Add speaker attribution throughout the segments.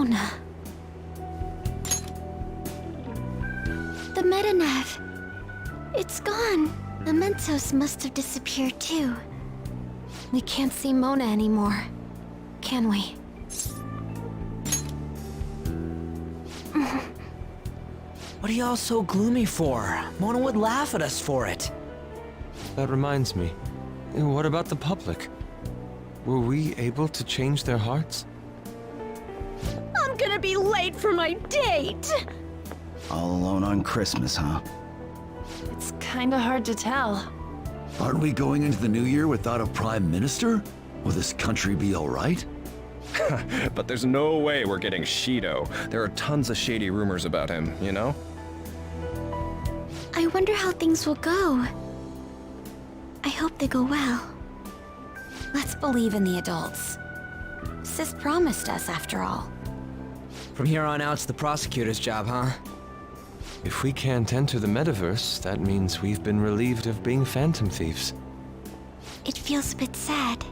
Speaker 1: Mona. The Metanav. It's gone. The Mentos must have disappeared too. We can't see Mona anymore, can we?
Speaker 2: What are y'all so gloomy for? Mona would laugh at us for it.
Speaker 3: That reminds me. What about the public? Were we able to change their hearts?
Speaker 4: I'm gonna be late for my date!
Speaker 5: All alone on Christmas, huh?
Speaker 4: It's kinda hard to tell.
Speaker 6: Aren't we going into the new year without a prime minister? Will this country be all right?
Speaker 7: But there's no way we're getting Shido. There are tons of shady rumors about him, you know?
Speaker 1: I wonder how things will go. I hope they go well. Let's believe in the adults. Sis promised us, after all.
Speaker 2: From here on out, it's the prosecutor's job, huh?
Speaker 3: If we can't enter the metaverse, that means we've been relieved of being phantom thieves.
Speaker 1: It feels a bit sad.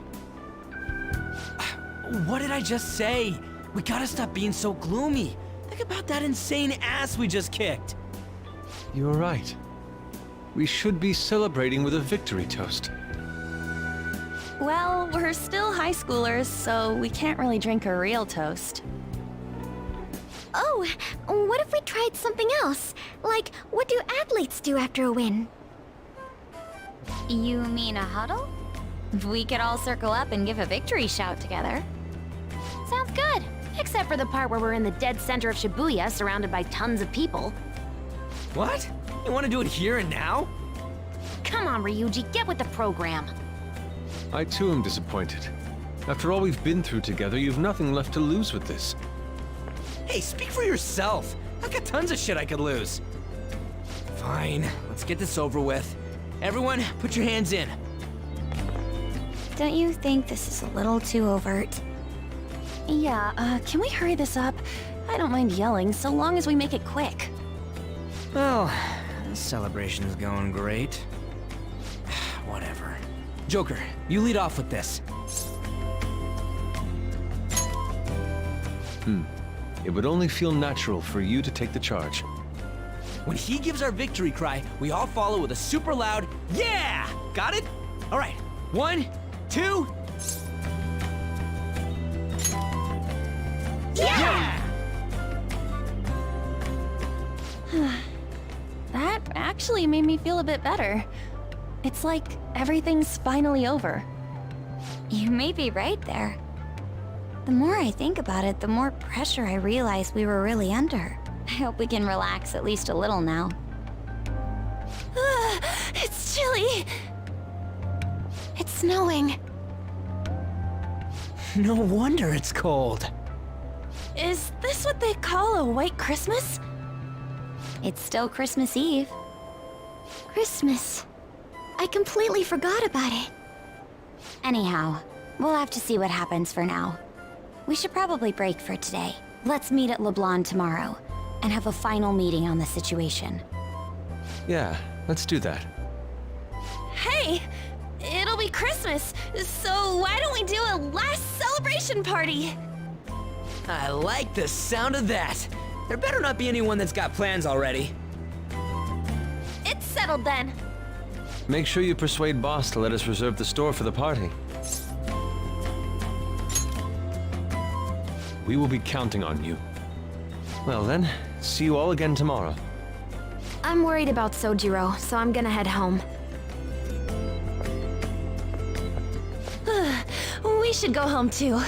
Speaker 2: What did I just say? We gotta stop being so gloomy. Think about that insane ass we just kicked.
Speaker 3: You're right. We should be celebrating with a victory toast.
Speaker 4: Well, we're still high schoolers, so we can't really drink a real toast.
Speaker 1: Oh, what if we tried something else? Like, what do athletes do after a win?
Speaker 8: You mean a huddle? We could all circle up and give a victory shout together.
Speaker 9: Sounds good. Except for the part where we're in the dead center of Shibuya, surrounded by tons of people.
Speaker 2: What? You wanna do it here and now?
Speaker 9: Come on, Ryuji, get with the program.
Speaker 3: I too am disappointed. After all we've been through together, you've nothing left to lose with this.
Speaker 2: Hey, speak for yourself. I've got tons of shit I could lose. Fine, let's get this over with. Everyone, put your hands in.
Speaker 8: Don't you think this is a little too overt?
Speaker 4: Yeah, can we hurry this up? I don't mind yelling, so long as we make it quick.
Speaker 2: Well, this celebration's going great. Whatever. Joker, you lead off with this.
Speaker 3: It would only feel natural for you to take the charge.
Speaker 2: When he gives our victory cry, we all follow with a super loud, yeah! Got it? All right, 1, 2... Yeah!
Speaker 4: That actually made me feel a bit better. It's like everything's finally over.
Speaker 8: You may be right there. The more I think about it, the more pressure I realize we were really under. I hope we can relax at least a little now.
Speaker 4: It's chilly!
Speaker 1: It's snowing.
Speaker 2: No wonder it's cold.
Speaker 4: Is this what they call a white Christmas?
Speaker 8: It's still Christmas Eve.
Speaker 1: Christmas. I completely forgot about it.
Speaker 8: Anyhow, we'll have to see what happens for now. We should probably break for today. Let's meet at LeBlanc tomorrow and have a final meeting on the situation.
Speaker 3: Yeah, let's do that.
Speaker 4: Hey! It'll be Christmas, so why don't we do a last celebration party?
Speaker 2: I like the sound of that. There better not be anyone that's got plans already.
Speaker 4: It's settled then.
Speaker 3: Make sure you persuade Boss to let us reserve the store for the party. We will be counting on you. Well then, see you all again tomorrow.
Speaker 9: I'm worried about Sojiro, so I'm gonna head home.
Speaker 4: We should go home too.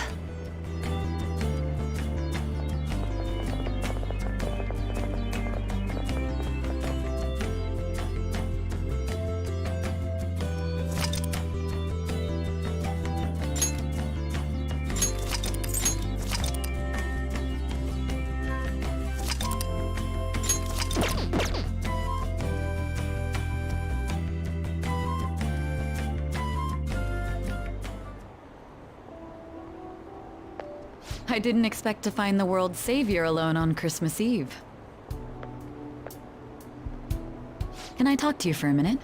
Speaker 10: I didn't expect to find the world's savior alone on Christmas Eve. Can I talk to you for a minute?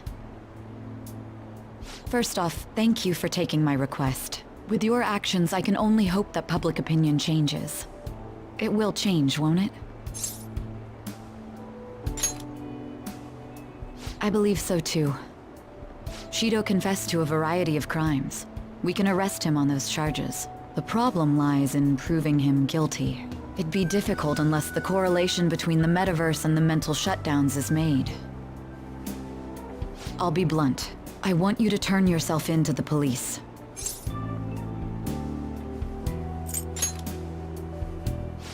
Speaker 10: First off, thank you for taking my request. With your actions, I can only hope that public opinion changes. It will change, won't it? I believe so too. Shido confessed to a variety of crimes. We can arrest him on those charges. The problem lies in proving him guilty. It'd be difficult unless the correlation between the metaverse and the mental shutdowns is made. I'll be blunt. I want you to turn yourself in to the police.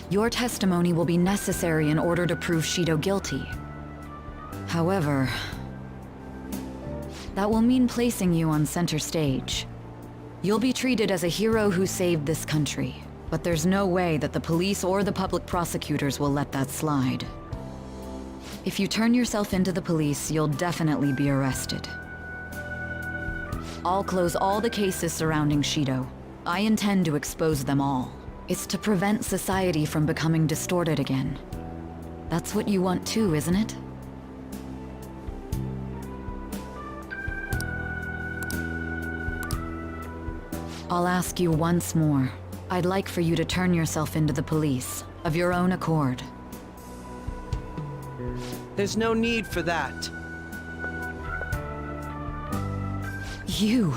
Speaker 10: Your testimony will be necessary in order to prove Shido guilty. However, that will mean placing you on center stage. You'll be treated as a hero who saved this country, but there's no way that the police or the public prosecutors will let that slide. If you turn yourself into the police, you'll definitely be arrested. I'll close all the cases surrounding Shido. I intend to expose them all. It's to prevent society from becoming distorted again. That's what you want too, isn't it? I'll ask you once more. I'd like for you to turn yourself into the police, of your own accord.
Speaker 11: There's no need for that.
Speaker 10: You...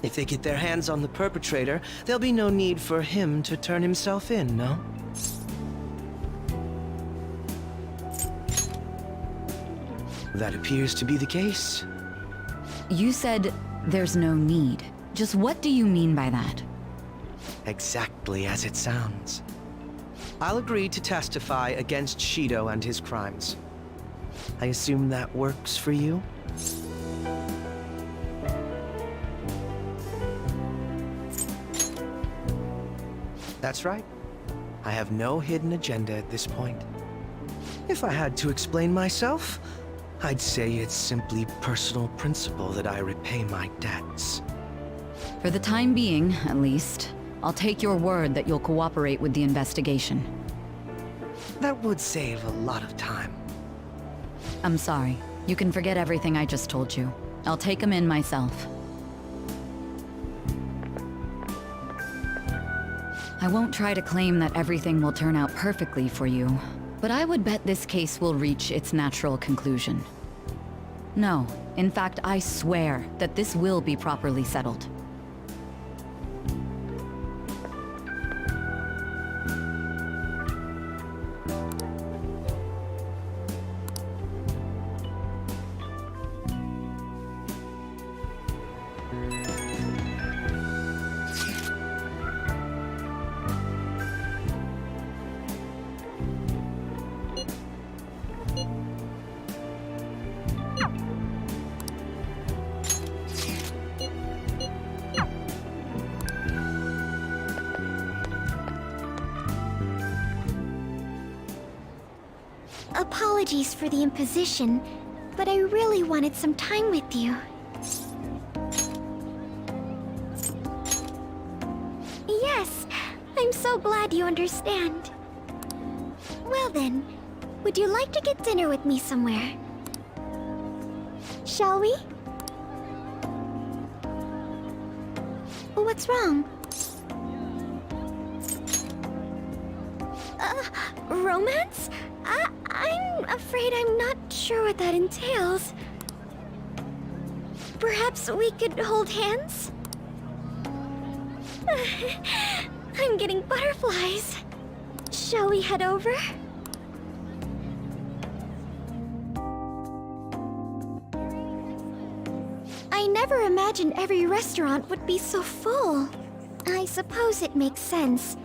Speaker 11: If they get their hands on the perpetrator, there'll be no need for him to turn himself in, no? That appears to be the case.
Speaker 10: You said there's no need. Just what do you mean by that?
Speaker 11: Exactly as it sounds. I'll agree to testify against Shido and his crimes. I assume that works for you? That's right. I have no hidden agenda at this point. If I had to explain myself, I'd say it's simply personal principle that I repay my debts.
Speaker 10: For the time being, at least, I'll take your word that you'll cooperate with the investigation.
Speaker 11: That would save a lot of time.
Speaker 10: I'm sorry. You can forget everything I just told you. I'll take him in myself. I won't try to claim that everything will turn out perfectly for you, but I would bet this case will reach its natural conclusion. No, in fact, I swear that this will be properly settled.
Speaker 1: Apologies for the imposition, but I really wanted some time with you. Yes, I'm so glad you understand. Well then, would you like to get dinner with me somewhere? Shall we? What's wrong? Romance? I'm afraid I'm not sure what that entails. Perhaps we could hold hands? I'm getting butterflies. Shall we head over? I never imagined every restaurant would be so full. I suppose it makes sense.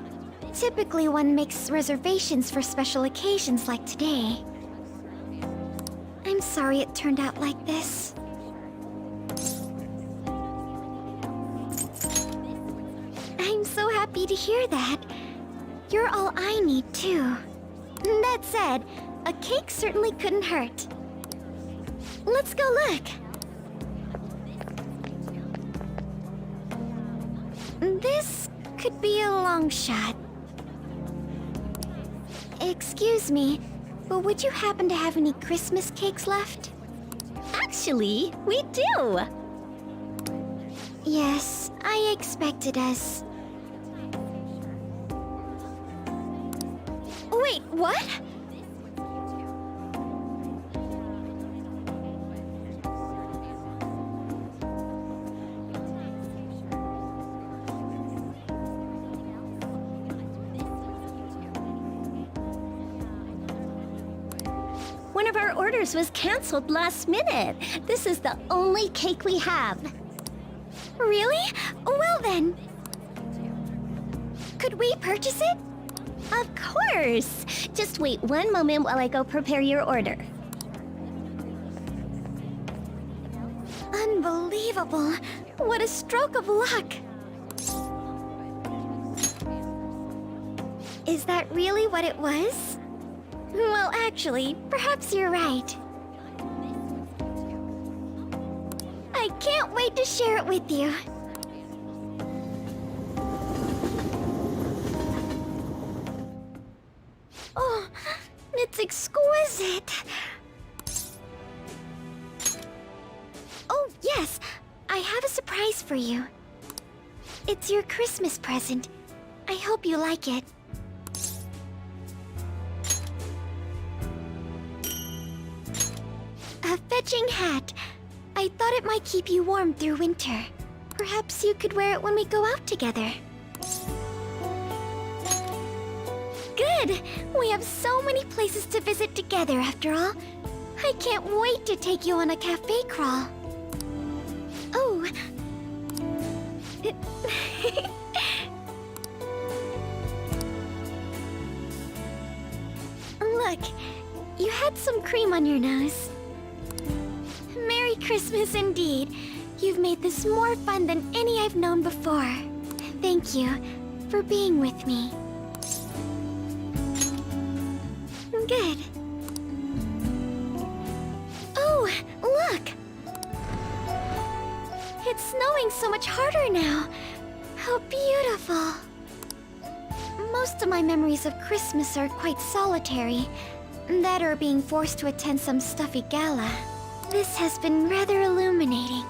Speaker 1: Typically, one makes reservations for special occasions like today. I'm sorry it turned out like this. I'm so happy to hear that. You're all I need, too. That said, a cake certainly couldn't hurt. Let's go look. This could be a long shot. Excuse me, but would you happen to have any Christmas cakes left?
Speaker 4: Actually, we do!
Speaker 1: Yes, I expected as... What?
Speaker 12: One of our orders was canceled last minute. This is the only cake we have.
Speaker 1: Really? Well then. Could we purchase it?
Speaker 12: Of course! Just wait one moment while I go prepare your order.
Speaker 1: Unbelievable. What a stroke of luck. Is that really what it was? Well, actually, perhaps you're right. I can't wait to share it with you. Oh, it's exquisite. Oh, yes, I have a surprise for you. It's your Christmas present. I hope you like it. A fetching hat. I thought it might keep you warm through winter. Perhaps you could wear it when we go out together. Good! We have so many places to visit together after all. I can't wait to take you on a cafe crawl. Oh. Look, you had some cream on your nose. Merry Christmas indeed. You've made this more fun than any I've known before. Thank you for being with me. Good. Oh, look! It's snowing so much harder now. How beautiful. Most of my memories of Christmas are quite solitary. That or being forced to attend some stuffy gala. This has been rather illuminating.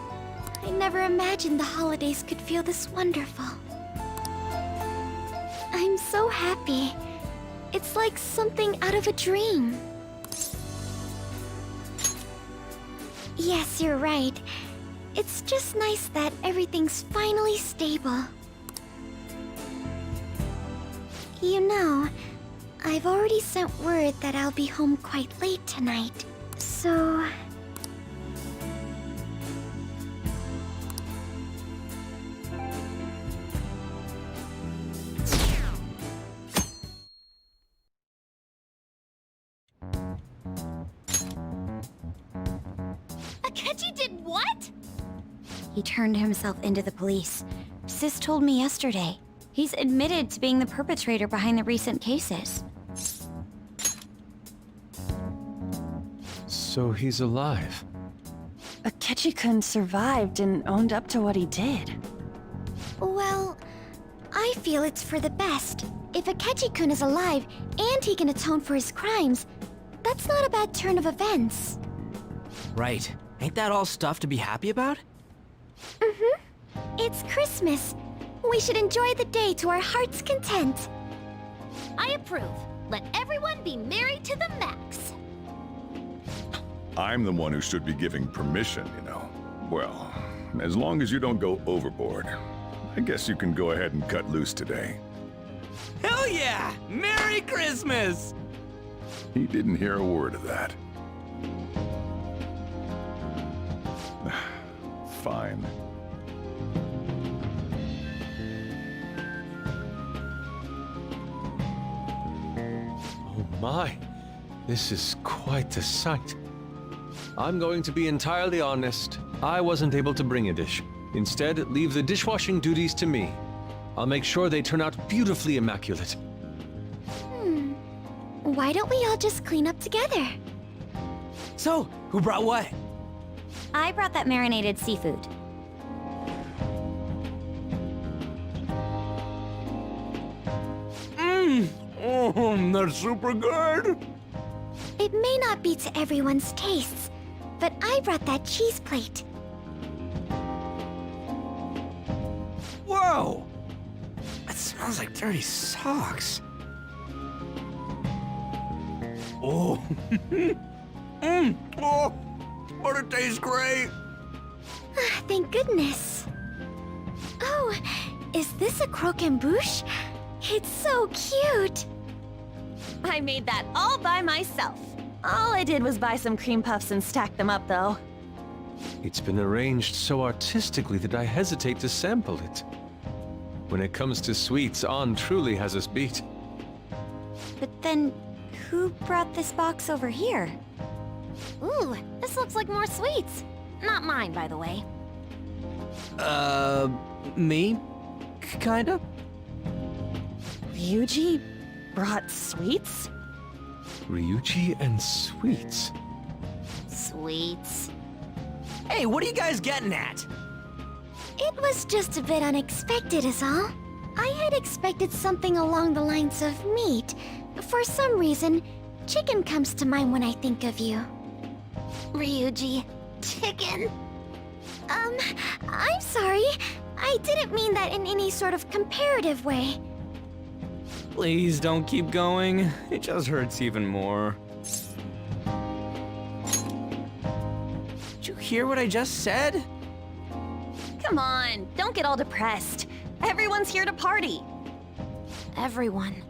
Speaker 1: I never imagined the holidays could feel this wonderful. I'm so happy. It's like something out of a dream. Yes, you're right. It's just nice that everything's finally stable. You know, I've already sent word that I'll be home quite late tonight, so...
Speaker 12: Akechi did what?
Speaker 8: He turned himself into the police. Sis told me yesterday. He's admitted to being the perpetrator behind the recent cases.
Speaker 3: So he's alive.
Speaker 13: Akechi-kun survived and owned up to what he did.
Speaker 1: Well, I feel it's for the best. If Akechi-kun is alive and he can atone for his crimes, that's not a bad turn of events.
Speaker 2: Right. Ain't that all stuff to be happy about?
Speaker 1: Mm-hmm. It's Christmas. We should enjoy the day to our heart's content.
Speaker 12: I approve. Let everyone be merry to the max.
Speaker 14: I'm the one who should be giving permission, you know. Well, as long as you don't go overboard, I guess you can go ahead and cut loose today.
Speaker 2: Hell yeah! Merry Christmas!
Speaker 14: He didn't hear a word of that. Fine.
Speaker 3: Oh my, this is quite the sight. I'm going to be entirely honest. I wasn't able to bring a dish. Instead, leave the dishwashing duties to me. I'll make sure they turn out beautifully immaculate.
Speaker 1: Why don't we all just clean up together?
Speaker 2: So, who brought what?
Speaker 8: I brought that marinated seafood.
Speaker 2: They're super good!
Speaker 1: It may not be to everyone's tastes, but I brought that cheese plate.
Speaker 2: Whoa! That smells like dirty socks. Oh. Oh, but it tastes great.
Speaker 1: Thank goodness. Oh, is this a croquembouche? It's so cute.
Speaker 4: I made that all by myself.
Speaker 13: All I did was buy some cream puffs and stack them up, though.
Speaker 3: It's been arranged so artistically that I hesitate to sample it. When it comes to sweets, On truly has us beat.
Speaker 8: But then, who brought this box over here?
Speaker 9: Ooh, this looks like more sweets. Not mine, by the way.
Speaker 2: Me? Kinda?
Speaker 13: Ryuji brought sweets?
Speaker 3: Ryuji and sweets.
Speaker 9: Sweets.
Speaker 2: Hey, what are you guys getting at?
Speaker 1: It was just a bit unexpected is all. I had expected something along the lines of meat. For some reason, chicken comes to mind when I think of you. Ryuji, chicken. I'm sorry. I didn't mean that in any sort of comparative way.
Speaker 2: Please don't keep going. It just hurts even more. Did you hear what I just said?
Speaker 4: Come on, don't get all depressed. Everyone's here to party.
Speaker 9: Everyone.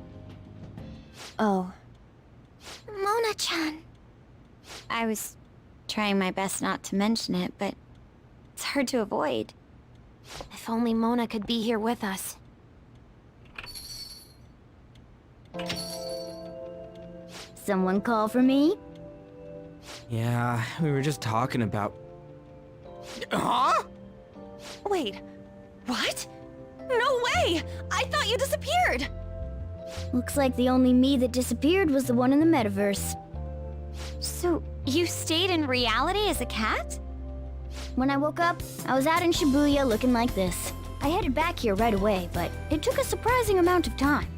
Speaker 13: Oh.
Speaker 1: Mona-chan.
Speaker 8: I was trying my best not to mention it, but it's hard to avoid.
Speaker 9: If only Mona could be here with us.
Speaker 12: Someone call for me?
Speaker 2: Yeah, we were just talking about... Huh?
Speaker 4: Wait, what? No way! I thought you disappeared!
Speaker 12: Looks like the only me that disappeared was the one in the metaverse.
Speaker 8: So, you stayed in reality as a cat?
Speaker 12: When I woke up, I was out in Shibuya looking like this. I headed back here right away, but it took a surprising amount of time.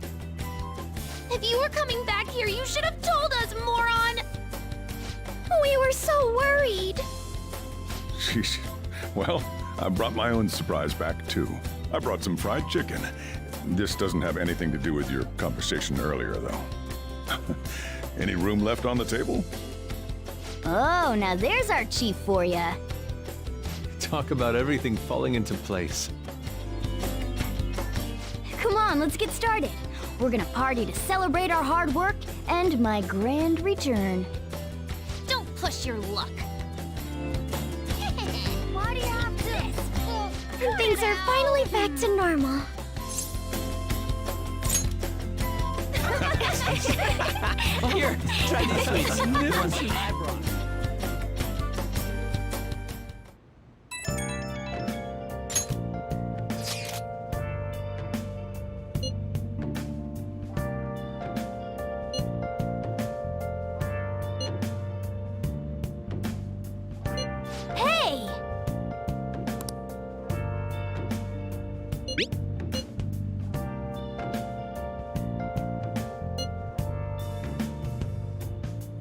Speaker 9: If you were coming back here, you should have told us, moron!
Speaker 1: We were so worried.
Speaker 14: Sheesh. Well, I brought my own surprise back, too. I brought some fried chicken. This doesn't have anything to do with your conversation earlier, though. Any room left on the table?
Speaker 12: Oh, now there's our chief for ya.
Speaker 3: Talk about everything falling into place.
Speaker 12: Come on, let's get started. We're gonna party to celebrate our hard work and my grand return.
Speaker 9: Don't push your luck.
Speaker 12: Party after this.
Speaker 1: Things are finally back to normal.
Speaker 2: Here, try these sweets. This one's I brought.
Speaker 12: Hey!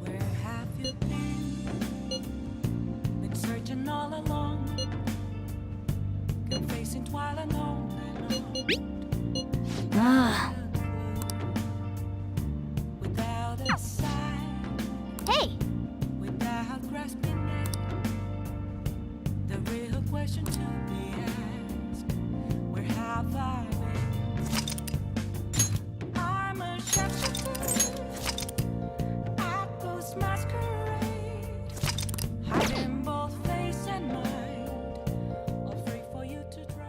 Speaker 15: Where have you been? Been searching all along, confessing while alone
Speaker 12: Ah.
Speaker 15: without a sign,
Speaker 12: Hey!
Speaker 15: without grasping it. The real question to be asked: where have I been? I'm a chef. I ghost masquerade, hiding both face and mind, all free for you to draw.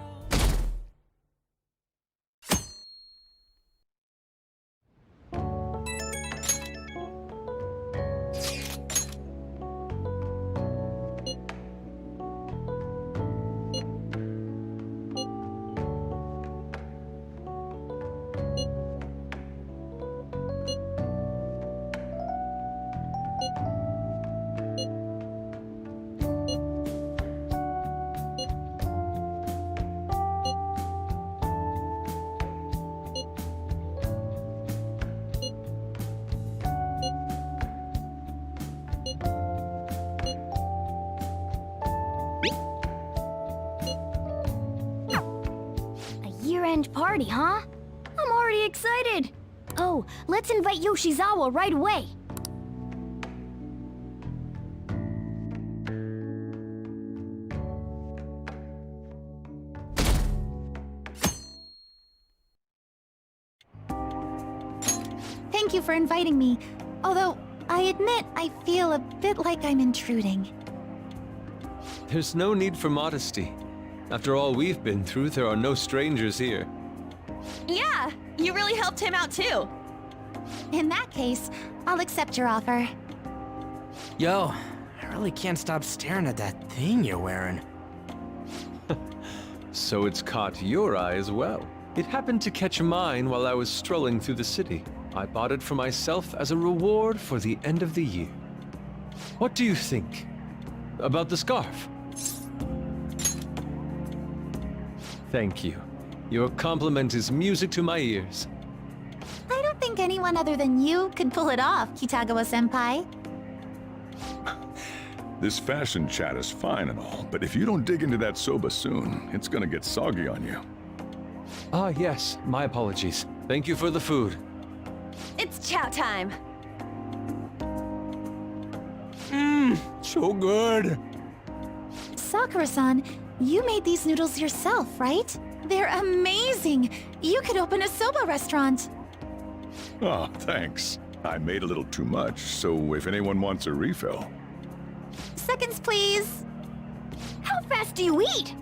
Speaker 12: A year-end party, huh? I'm already excited. Oh, let's invite Yoshizawa right away.
Speaker 1: thank you for inviting me. Although, I admit I feel a bit like I'm intruding.
Speaker 3: There's no need for modesty. After all we've been through, there are no strangers here.
Speaker 4: Yeah, you really helped him out too.
Speaker 1: In that case, I'll accept your offer.
Speaker 2: Yo, I really can't stop staring at that thing you're wearing.
Speaker 3: So it's caught your eye as well. It happened to catch mine while I was strolling through the city. I bought it for myself as a reward for the end of the year. What do you think about the scarf? Thank you. Your compliment is music to my ears.
Speaker 1: I don't think anyone other than you could pull it off, Kitagawa-senpai.
Speaker 14: This fashion chat is fine and all, but if you don't dig into that soba soon, it's gonna get soggy on you.
Speaker 3: Ah, yes. My apologies. Thank you for the food.
Speaker 4: It's chow time.
Speaker 2: So good.
Speaker 1: Sakura-san, you made these noodles yourself, right? They're amazing! You could open a soba restaurant!
Speaker 14: Oh, thanks. I made a little too much, so if anyone wants a refill.
Speaker 1: Seconds, please!
Speaker 12: How fast do you eat?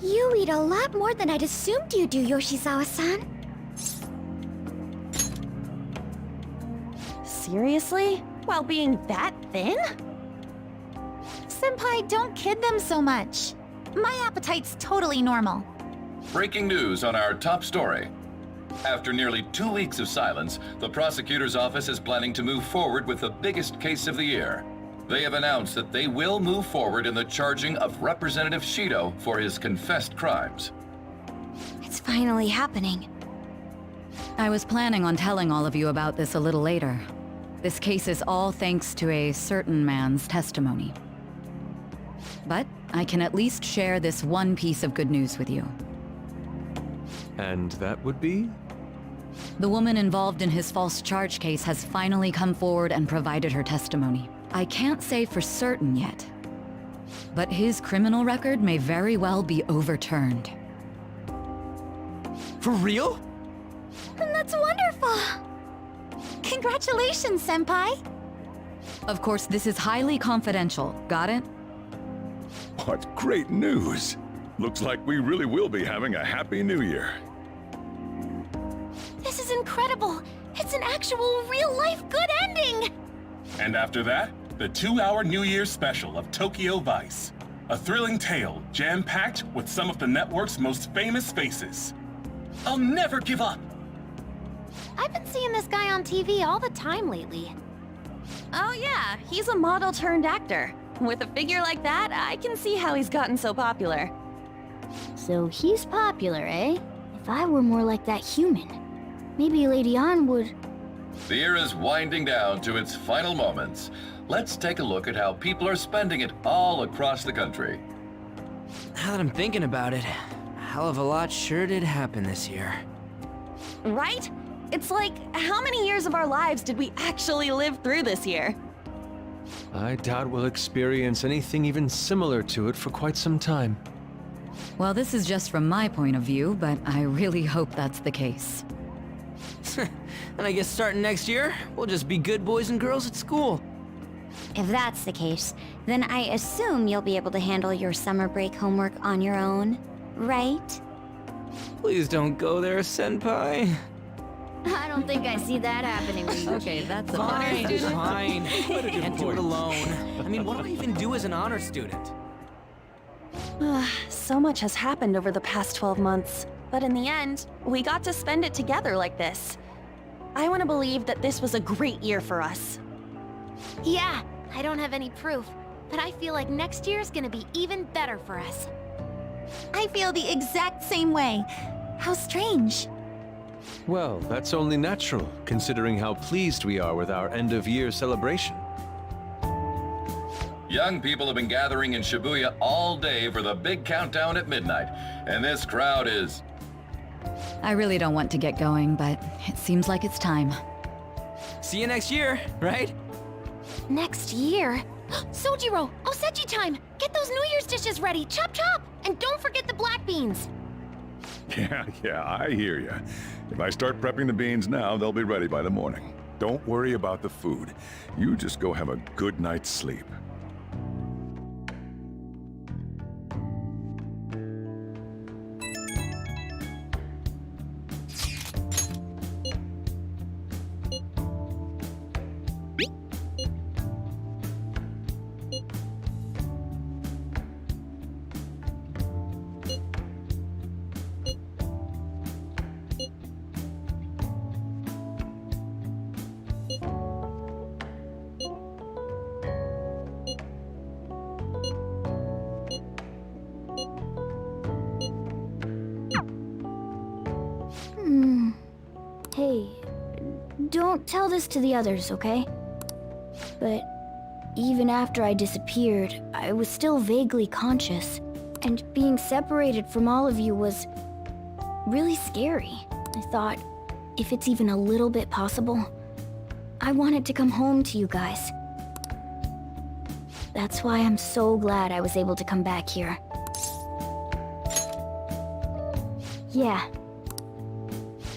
Speaker 1: You eat a lot more than I'd assumed you do, Yoshizawa-san.
Speaker 4: Seriously? While being that thin?
Speaker 1: Senpai, don't kid them so much. My appetite's totally normal.
Speaker 16: Breaking news on our top story. After nearly 2 weeks of silence, the prosecutor's office is planning to move forward with the biggest case of the year. They have announced that they will move forward in the charging of Representative Shido for his confessed crimes.
Speaker 8: It's finally happening.
Speaker 10: I was planning on telling all of you about this a little later. This case is all thanks to a certain man's testimony. But I can at least share this one piece of good news with you.
Speaker 3: And that would be?
Speaker 10: The woman involved in his false charge case has finally come forward and provided her testimony. I can't say for certain yet, but his criminal record may very well be overturned.
Speaker 2: For real?
Speaker 1: And that's wonderful! Congratulations, Senpai!
Speaker 10: Of course, this is highly confidential. Got it?
Speaker 14: What great news! Looks like we really will be having a happy new year.
Speaker 9: This is incredible! It's an actual real-life good ending!
Speaker 17: And after that, the 2-hour New Year's special of Tokyo Vice. A thrilling tale, jam-packed with some of the network's most famous faces. I'll never give up!
Speaker 9: I've been seeing this guy on TV all the time lately.
Speaker 4: Oh yeah, he's a model turned actor. With a figure like that, I can see how he's gotten so popular.
Speaker 12: So he's popular, eh? If I were more like that human, maybe Lady Ann would...
Speaker 16: The year is winding down to its final moments. Let's take a look at how people are spending it all across the country.
Speaker 2: Now that I'm thinking about it, a hell of a lot sure did happen this year.
Speaker 4: Right? It's like, how many years of our lives did we actually live through this year?
Speaker 3: I doubt we'll experience anything even similar to it for quite some time.
Speaker 10: Well, this is just from my point of view, but I really hope that's the case.
Speaker 2: And I guess starting next year, we'll just be good boys and girls at school.
Speaker 8: If that's the case, then I assume you'll be able to handle your summer break homework on your own, right?
Speaker 2: Please don't go there, Senpai.
Speaker 12: I don't think I see that happening with you.
Speaker 10: Okay, that's a
Speaker 2: Fine, fine. Can't do it alone. I mean, what do I even do as an honor student?
Speaker 4: So much has happened over the past 12 months, but in the end, we got to spend it together like this. I want to believe that this was a great year for us.
Speaker 9: Yeah, I don't have any proof, but I feel like next year's gonna be even better for us.
Speaker 1: I feel the exact same way. How strange.
Speaker 3: Well, that's only natural, considering how pleased we are with our end-of-year celebration.
Speaker 16: Young people have been gathering in Shibuya all day for the big countdown at midnight, and this crowd is...
Speaker 10: I really don't want to get going, but it seems like it's time.
Speaker 2: See you next year, right?
Speaker 9: Next year? Sojiro, Osechi time! Get those New Year's dishes ready, chop chop! And don't forget the black beans!
Speaker 14: Yeah, I hear ya. If I start prepping the beans now, they'll be ready by the morning. Don't worry about the food. You just go have a good night's sleep.
Speaker 12: Hey, don't tell this to the others, okay? But even after I disappeared, I was still vaguely conscious. And being separated from all of you was really scary. I thought, if it's even a little bit possible, I wanted to come home to you guys. That's why I'm so glad I was able to come back here. Yeah.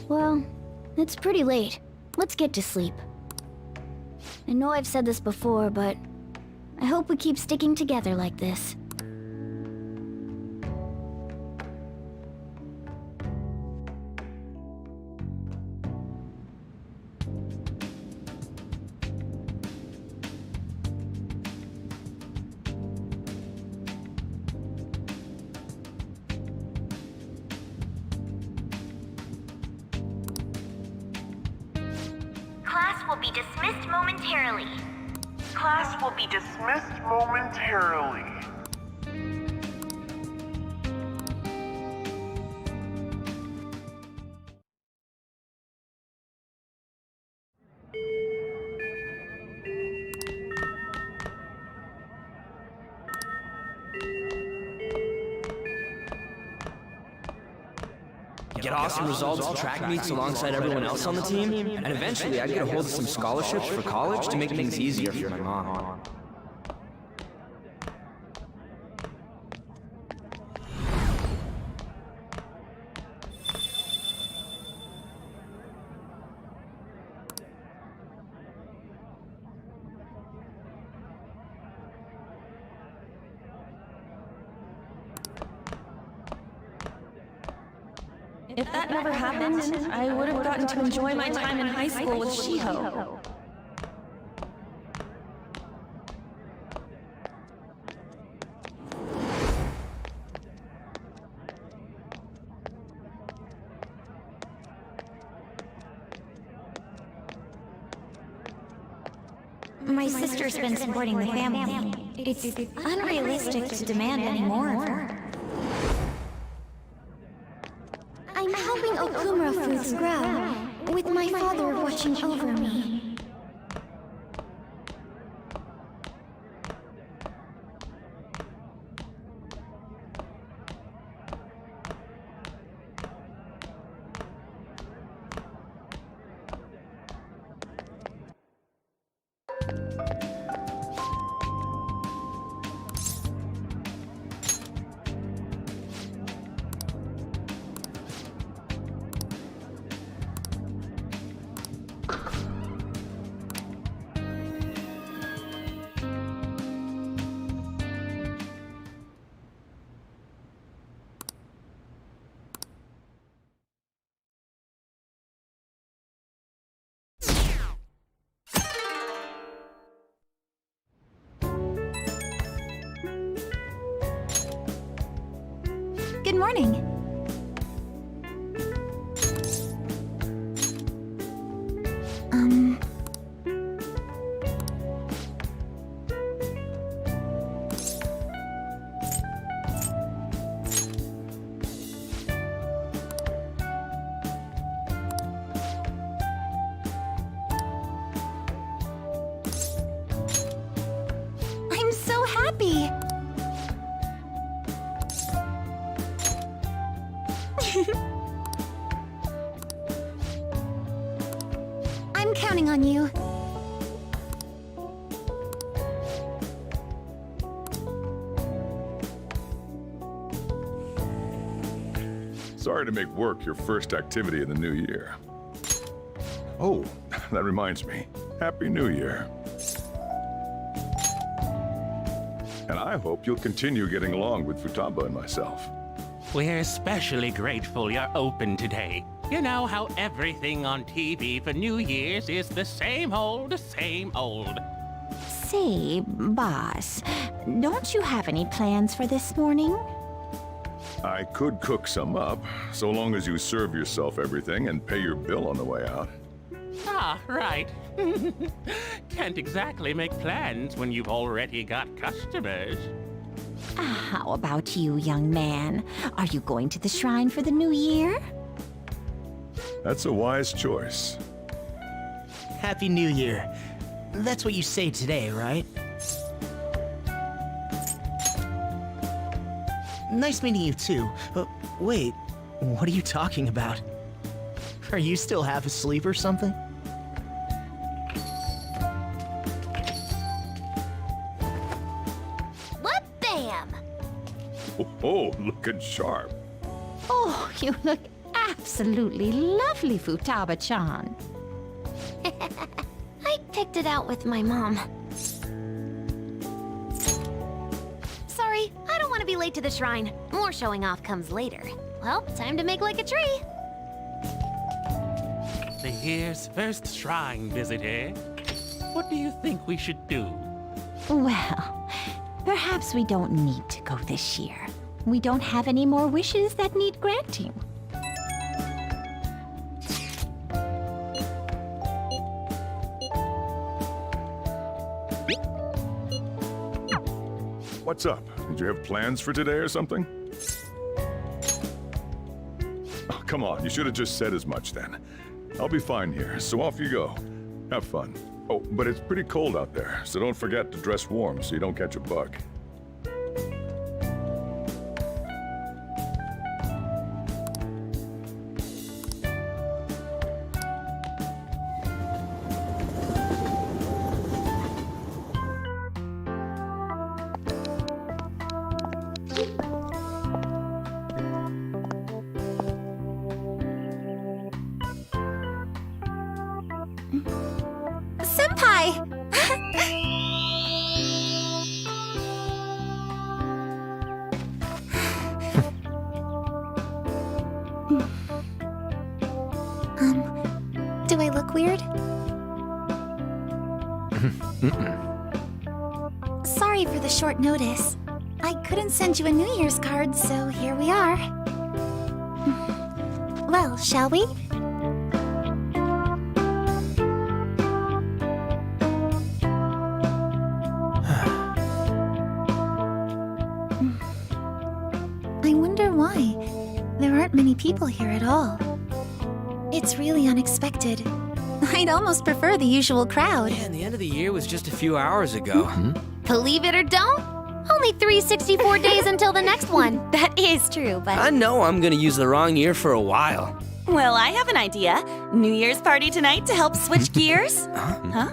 Speaker 12: Well, it's pretty late. Let's get to sleep. I know I've said this before, but I hope we keep sticking together like this.
Speaker 18: Class will be dismissed momentarily. Class will be dismissed momentarily.
Speaker 2: Get awesome results at track meets alongside everyone else on the team, and eventually I'd get a hold of some scholarships for college to make things easier for my mom.
Speaker 4: If that never happened, I would have gotten to enjoy my time in high school with Shiho.
Speaker 8: My sister's been supporting the family. It's unrealistic to demand any more of her.
Speaker 1: I'm helping Okumura foods grow, with my father watching over me. Good morning.
Speaker 8: I'm so happy!
Speaker 1: I'm counting on you.
Speaker 14: Sorry to make work your first activity in the new year. Oh, that reminds me. Happy New Year. And I hope you'll continue getting along with Futaba and myself.
Speaker 19: We're especially grateful you're open today. You know how everything on TV for New Year's is the same old, same old.
Speaker 8: Say, boss, don't you have any plans for this morning?
Speaker 14: I could cook some up, so long as you serve yourself everything and pay your bill on the way out.
Speaker 19: Ah, right. Can't exactly make plans when you've already got customers.
Speaker 8: How about you, young man? Are you going to the shrine for the new year?
Speaker 14: That's a wise choice.
Speaker 11: Happy New Year. That's what you say today, right? Nice meeting you too. Wait, what are you talking about? Are you still half asleep or something?
Speaker 9: What bam!
Speaker 14: Oh, looking sharp.
Speaker 8: Oh, you look absolutely lovely, Futaba-chan.
Speaker 9: I picked it out with my mom. Sorry, I don't want to be late to the shrine. More showing off comes later. Well, time to make like a tree.
Speaker 19: The year's first shrine visit, eh? What do you think we should do?
Speaker 8: Well, perhaps we don't need to go this year. We don't have any more wishes that need granting.
Speaker 14: What's up? Did you have plans for today or something? Oh, come on, you should have just said as much then. I'll be fine here, so off you go. Have fun. Oh, but it's pretty cold out there, so don't forget to dress warm so you don't catch a bug.
Speaker 1: Senpai! Do I look weird? Sorry for the short notice. I couldn't send you a New Year's card, so here we are. Well, shall we? I wonder why. There aren't many people here at all. It's really unexpected. I'd almost prefer the usual crowd.
Speaker 2: Man, the end of the year was just a few hours ago.
Speaker 9: Believe it or don't, only 364 days until the next one.
Speaker 8: That is true, but...
Speaker 2: I know I'm gonna use the wrong year for a while.
Speaker 4: Well, I have an idea. New Year's party tonight to help switch gears? Huh?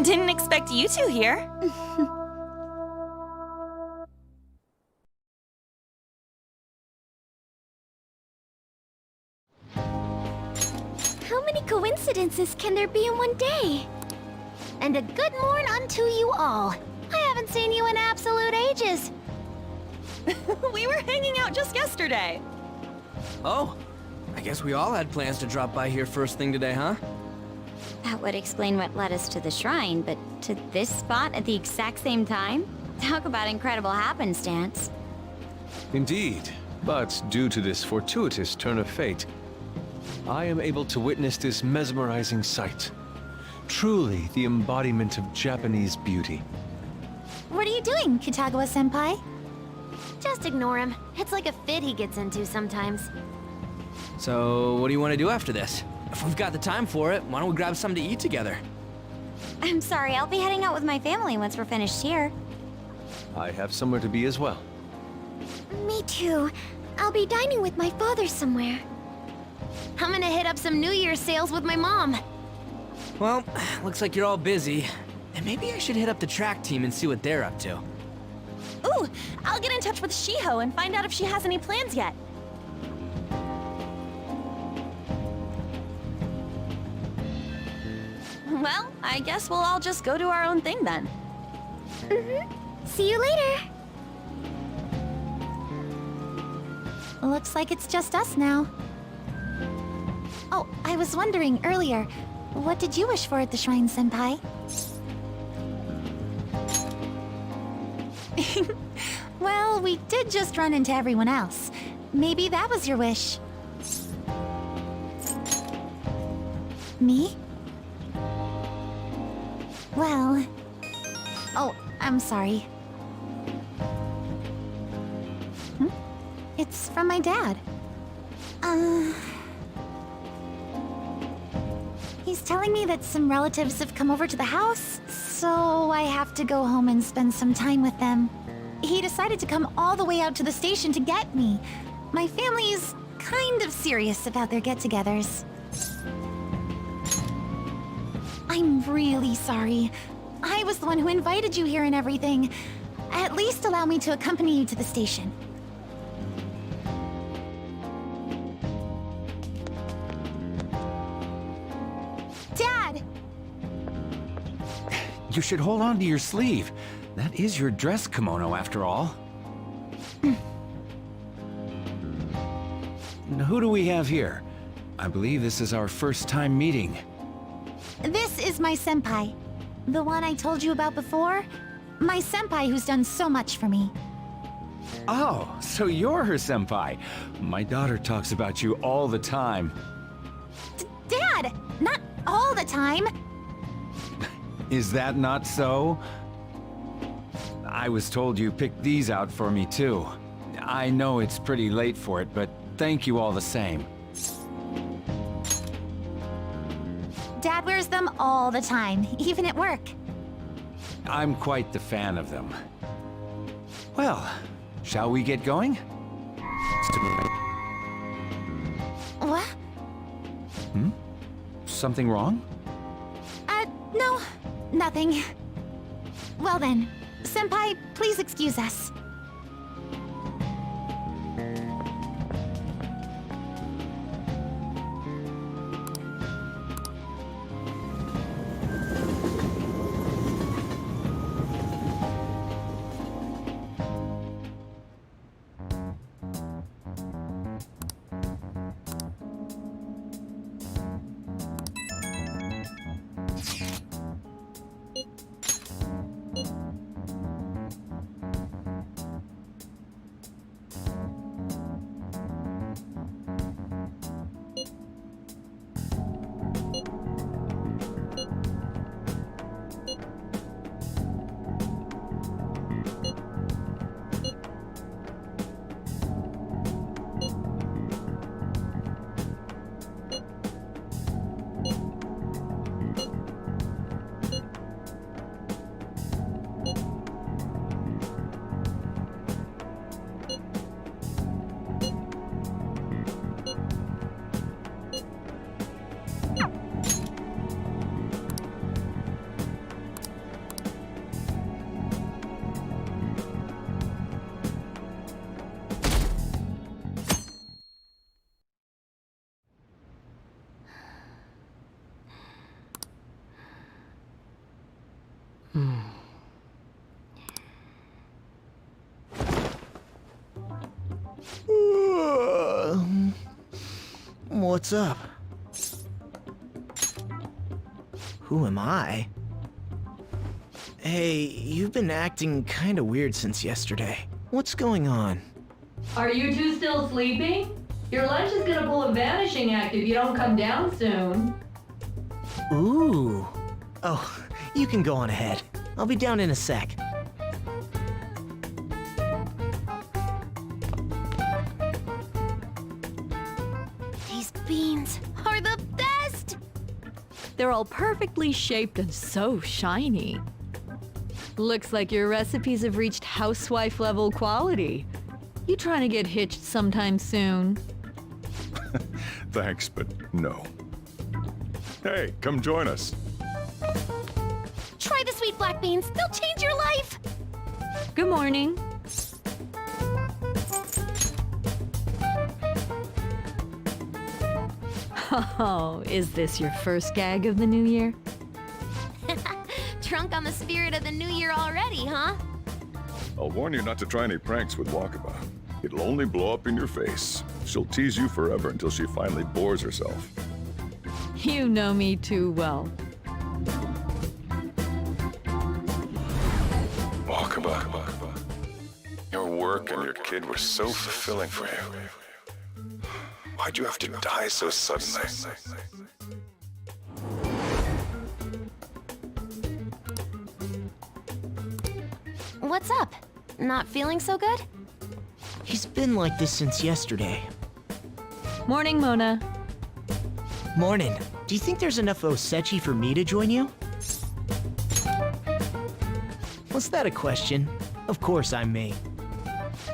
Speaker 4: Didn't expect you two here.
Speaker 1: How many coincidences can there be in one day?
Speaker 9: And a good morn unto you all. I haven't seen you in absolute ages.
Speaker 4: We were hanging out just yesterday.
Speaker 2: Oh, I guess we all had plans to drop by here first thing today, huh?
Speaker 8: That would explain what led us to the shrine, but to this spot at the exact same time? Talk about incredible happenstance.
Speaker 3: Indeed, but due to this fortuitous turn of fate, I am able to witness this mesmerizing sight. Truly the embodiment of Japanese beauty.
Speaker 1: What are you doing, Kitagawa-senpai?
Speaker 9: Just ignore him. It's like a fit he gets into sometimes.
Speaker 2: So, what do you want to do after this? If we've got the time for it, why don't we grab something to eat together?
Speaker 8: I'm sorry, I'll be heading out with my family once we're finished here.
Speaker 3: I have somewhere to be as well.
Speaker 1: Me too. I'll be dining with my father somewhere.
Speaker 9: I'm gonna hit up some New Year's sales with my mom.
Speaker 2: Well, looks like you're all busy. And maybe I should hit up the track team and see what they're up to.
Speaker 4: Ooh, I'll get in touch with Shiho and find out if she has any plans yet. I guess we'll all just go do our own thing then.
Speaker 1: See you later. Looks like it's just us now. Oh, I was wondering earlier, what did you wish for at the shrine, Senpai? Well, we did just run into everyone else. Maybe that was your wish. Me? Well... Oh, I'm sorry. It's from my dad. He's telling me that some relatives have come over to the house, so I have to go home and spend some time with them. He decided to come all the way out to the station to get me. My family is kind of serious about their get-togethers. I'm really sorry. I was the one who invited you here and everything. At least allow me to accompany you to the station. Dad!
Speaker 2: You should hold on to your sleeve. That is your dress kimono, after all. Who do we have here? I believe this is our first time meeting.
Speaker 1: This is my senpai. The one I told you about before? My senpai who's done so much for me.
Speaker 2: Oh, so you're her senpai. My daughter talks about you all the time.
Speaker 1: Dad! Not all the time!
Speaker 2: Is that not so? I was told you picked these out for me too. I know it's pretty late for it, but thank you all the same.
Speaker 1: Dad wears them all the time, even at work.
Speaker 2: I'm quite the fan of them. Well, shall we get going?
Speaker 1: What?
Speaker 2: Something wrong?
Speaker 1: No, nothing. Well then, Senpai, please excuse us.
Speaker 11: What's up? Who am I? Hey, you've been acting kinda weird since yesterday. What's going on?
Speaker 20: Are you two still sleeping? Your lunch is gonna pull a vanishing act if you don't come down soon.
Speaker 11: Ooh. Oh, you can go on ahead. I'll be down in a sec.
Speaker 1: These beans are the best!
Speaker 10: They're all perfectly shaped and so shiny. Looks like your recipes have reached housewife level quality. You trying to get hitched sometime soon?
Speaker 14: Thanks, but no. Hey, come join us.
Speaker 1: Try the sweet black beans. They'll change your life!
Speaker 10: Good morning. Oh, is this your first gag of the new year?
Speaker 9: drunk on the spirit of the new year already, huh?
Speaker 14: I'll warn you not to try any pranks with Wakaba. It'll only blow up in your face. She'll tease you forever until she finally bores herself.
Speaker 10: You know me too well.
Speaker 14: Wakaba, your work and your kid were so fulfilling for you. Why'd you have to die so suddenly?
Speaker 9: What's up? Not feeling so good?
Speaker 21: He's been like this since yesterday.
Speaker 10: Morning, Mona.
Speaker 21: Morning. Do you think there's enough Osechi for me to join you? Was that a question? Of course I'm me.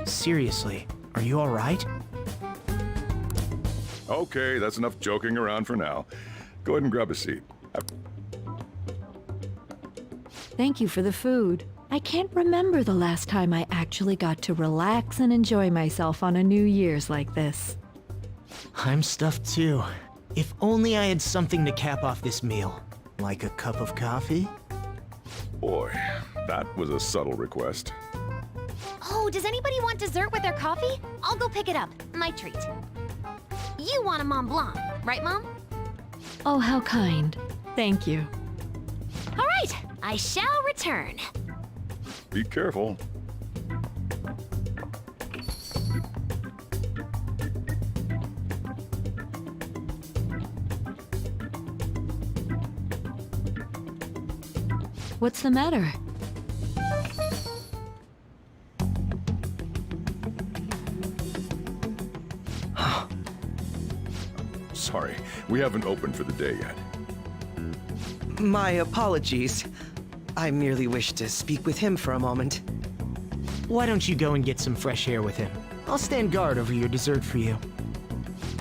Speaker 21: Seriously, are you alright?
Speaker 14: Okay, that's enough joking around for now. Go ahead and grab a seat.
Speaker 10: Thank you for the food. I can't remember the last time I actually got to relax and enjoy myself on a New Year's like this.
Speaker 21: I'm stuffed too. If only I had something to cap off this meal. Like a cup of coffee?
Speaker 14: Boy, that was a subtle request.
Speaker 9: Oh, does anybody want dessert with their coffee? I'll go pick it up. My treat. You want a Mont Blanc, right, Mom?
Speaker 10: Oh, how kind. Thank you.
Speaker 9: All right, I shall return.
Speaker 14: Be careful.
Speaker 10: What's the matter?
Speaker 14: Sorry, we haven't opened for the day yet.
Speaker 11: My apologies. I merely wish to speak with him for a moment.
Speaker 21: Why don't you go and get some fresh air with him? I'll stand guard over your dessert for you.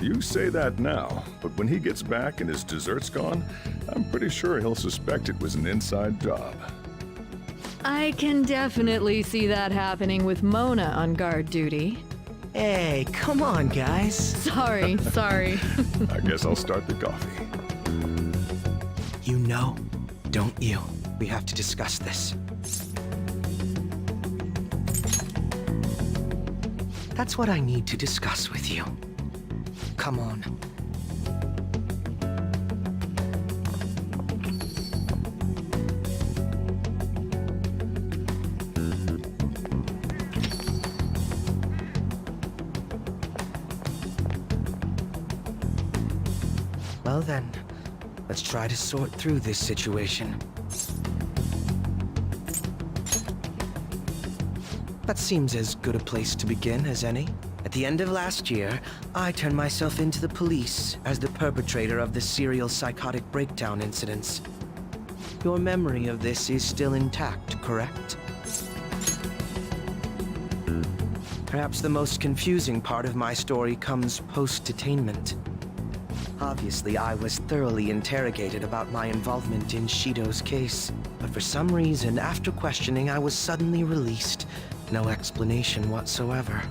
Speaker 14: You say that now, but when he gets back and his dessert's gone, I'm pretty sure he'll suspect it was an inside job.
Speaker 10: I can definitely see that happening with Mona on guard duty.
Speaker 21: Hey, come on, guys.
Speaker 10: Sorry.
Speaker 14: I guess I'll start the coffee.
Speaker 11: You know, don't you? We have to discuss this. That's what I need to discuss with you. Come on. Well then, let's try to sort through this situation. That seems as good a place to begin as any. At the end of last year, I turned myself into the police as the perpetrator of the serial psychotic breakdown incidents. Your memory of this is still intact, correct? Perhaps the most confusing part of my story comes post-detainment. Obviously, I was thoroughly interrogated about my involvement in Shido's case, but for some reason, after questioning, I was suddenly released. No explanation whatsoever.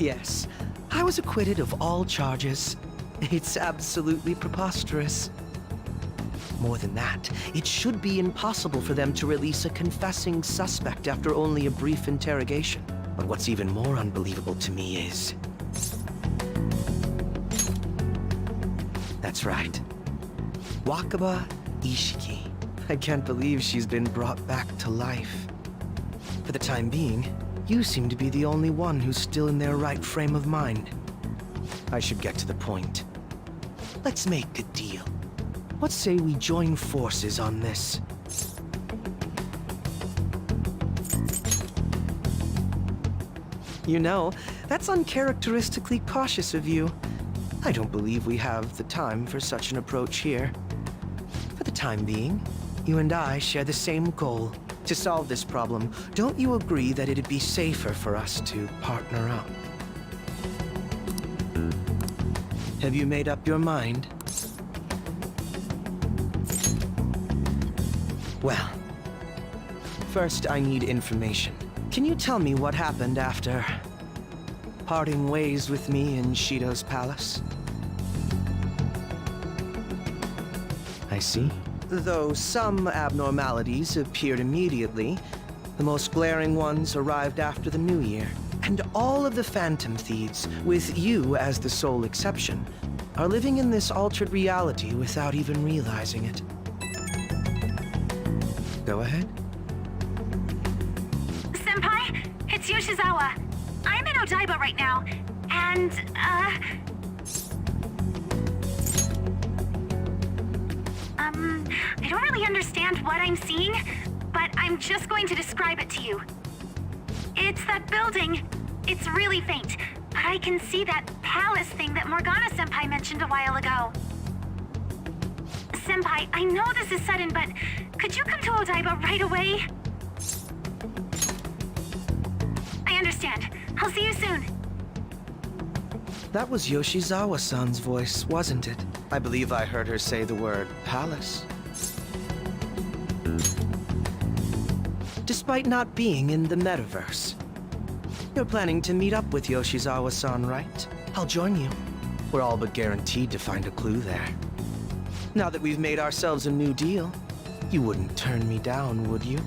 Speaker 11: Yes, I was acquitted of all charges. It's absolutely preposterous. More than that, it should be impossible for them to release a confessing suspect after only a brief interrogation. But what's even more unbelievable to me is... That's right. Wakaba Ishiki. I can't believe she's been brought back to life. For the time being, you seem to be the only one who's still in their right frame of mind. I should get to the point. Let's make a deal. What say we join forces on this? You know, that's uncharacteristically cautious of you. I don't believe we have the time for such an approach here. For the time being, you and I share the same goal. To solve this problem, don't you agree that it'd be safer for us to partner up? Have you made up your mind? Well, first I need information. Can you tell me what happened after parting ways with me in Shido's palace? see. Though some abnormalities appeared immediately, the most glaring ones arrived after the New Year. And all of the Phantom Thieves, with you as the sole exception, are living in this altered reality without even realizing it. Go ahead.
Speaker 18: Senpai, it's Yoshizawa. I'm in Odaiba right now, and, I don't really understand what I'm seeing, but I'm just going to describe it to you. It's that building. It's really faint, but I can see that palace thing that Morgana-senpai mentioned a while ago. Senpai, I know this is sudden, but could you come to Odaiba right away? I understand. I'll see you soon.
Speaker 11: That was Yoshizawa-san's voice, wasn't it? I believe I heard her say the word palace. Despite not being in the metaverse. You're planning to meet up with Yoshizawa-san, right? I'll join you. We're all but guaranteed to find a clue there. Now that we've made ourselves a new deal, you wouldn't turn me down, would you?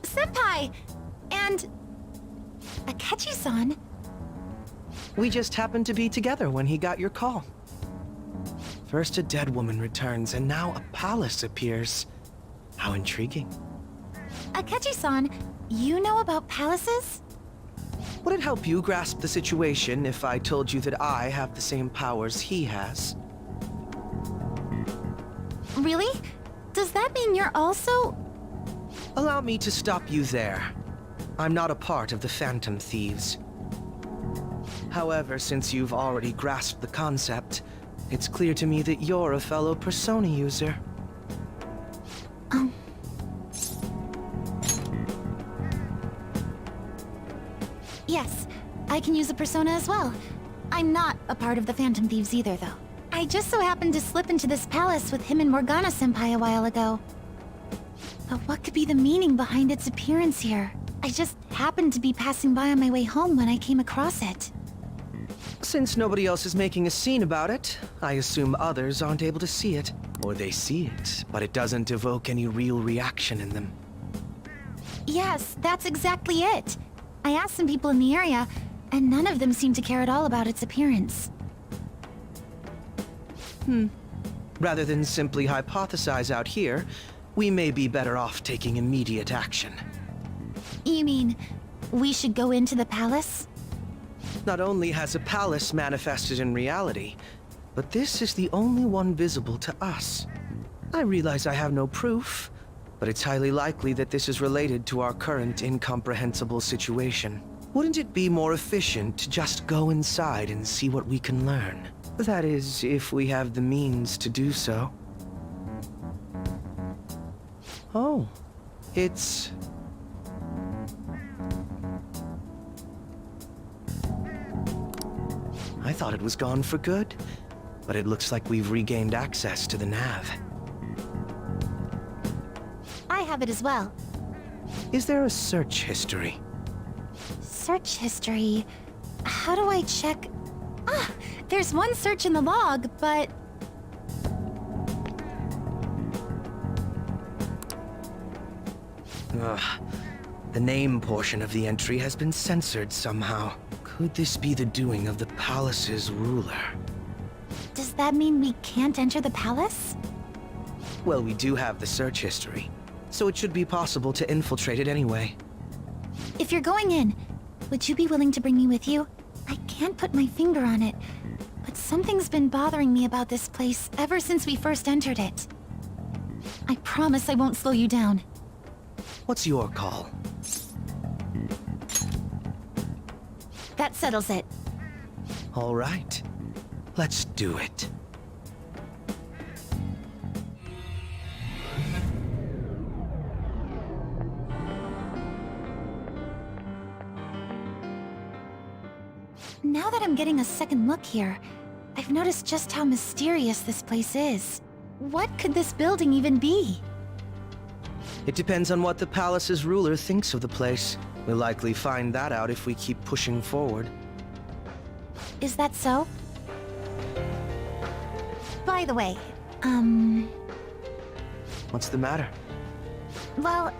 Speaker 9: Senpai! And... Akechi-san?
Speaker 11: We just happened to be together when he got your call. First a dead woman returns, and now a palace appears. How intriguing.
Speaker 9: Akechi-san, you know about palaces?
Speaker 11: Would it help you grasp the situation if I told you that I have the same powers he has?
Speaker 9: Really? Does that mean you're also...
Speaker 11: Allow me to stop you there. I'm not a part of the Phantom Thieves. However, since you've already grasped the concept, it's clear to me that you're a fellow Persona user.
Speaker 9: Yes, I can use a persona as well. I'm not a part of the Phantom Thieves either, though. I just so happened to slip into this palace with him and Morgana-senpai a while ago. But what could be the meaning behind its appearance here? I just happened to be passing by on my way home when I came across it.
Speaker 11: Since nobody else is making a scene about it, I assume others aren't able to see it. Or they see it, but it doesn't evoke any real reaction in them.
Speaker 9: Yes, that's exactly it. I asked some people in the area, and none of them seemed to care at all about its appearance.
Speaker 11: Rather than simply hypothesize out here, we may be better off taking immediate action.
Speaker 9: You mean, we should go into the palace?
Speaker 11: Not only has a palace manifested in reality, but this is the only one visible to us. I realize I have no proof, but it's highly likely that this is related to our current incomprehensible situation. Wouldn't it be more efficient to just go inside and see what we can learn? That is, if we have the means to do so. Oh, it's... I thought it was gone for good, but it looks like we've regained access to the nav.
Speaker 9: I have it as well.
Speaker 11: Is there a search history?
Speaker 9: Search history? How do I check? Ah, there's one search in the log, but...
Speaker 11: Ugh. The name portion of the entry has been censored somehow. Could this be the doing of the palace's ruler?
Speaker 9: Does that mean we can't enter the palace?
Speaker 11: Well, we do have the search history, so it should be possible to infiltrate it anyway.
Speaker 9: If you're going in, would you be willing to bring me with you? I can't put my finger on it, but something's been bothering me about this place ever since we first entered it. I promise I won't slow you down.
Speaker 11: What's your call?
Speaker 9: That settles it.
Speaker 11: All right. Let's do it.
Speaker 9: Now that I'm getting a second look here, I've noticed just how mysterious this place is. What could this building even be?
Speaker 11: It depends on what the palace's ruler thinks of the place. We'll likely find that out if we keep pushing forward.
Speaker 9: Is that so? By the way,
Speaker 11: What's the matter?
Speaker 9: well,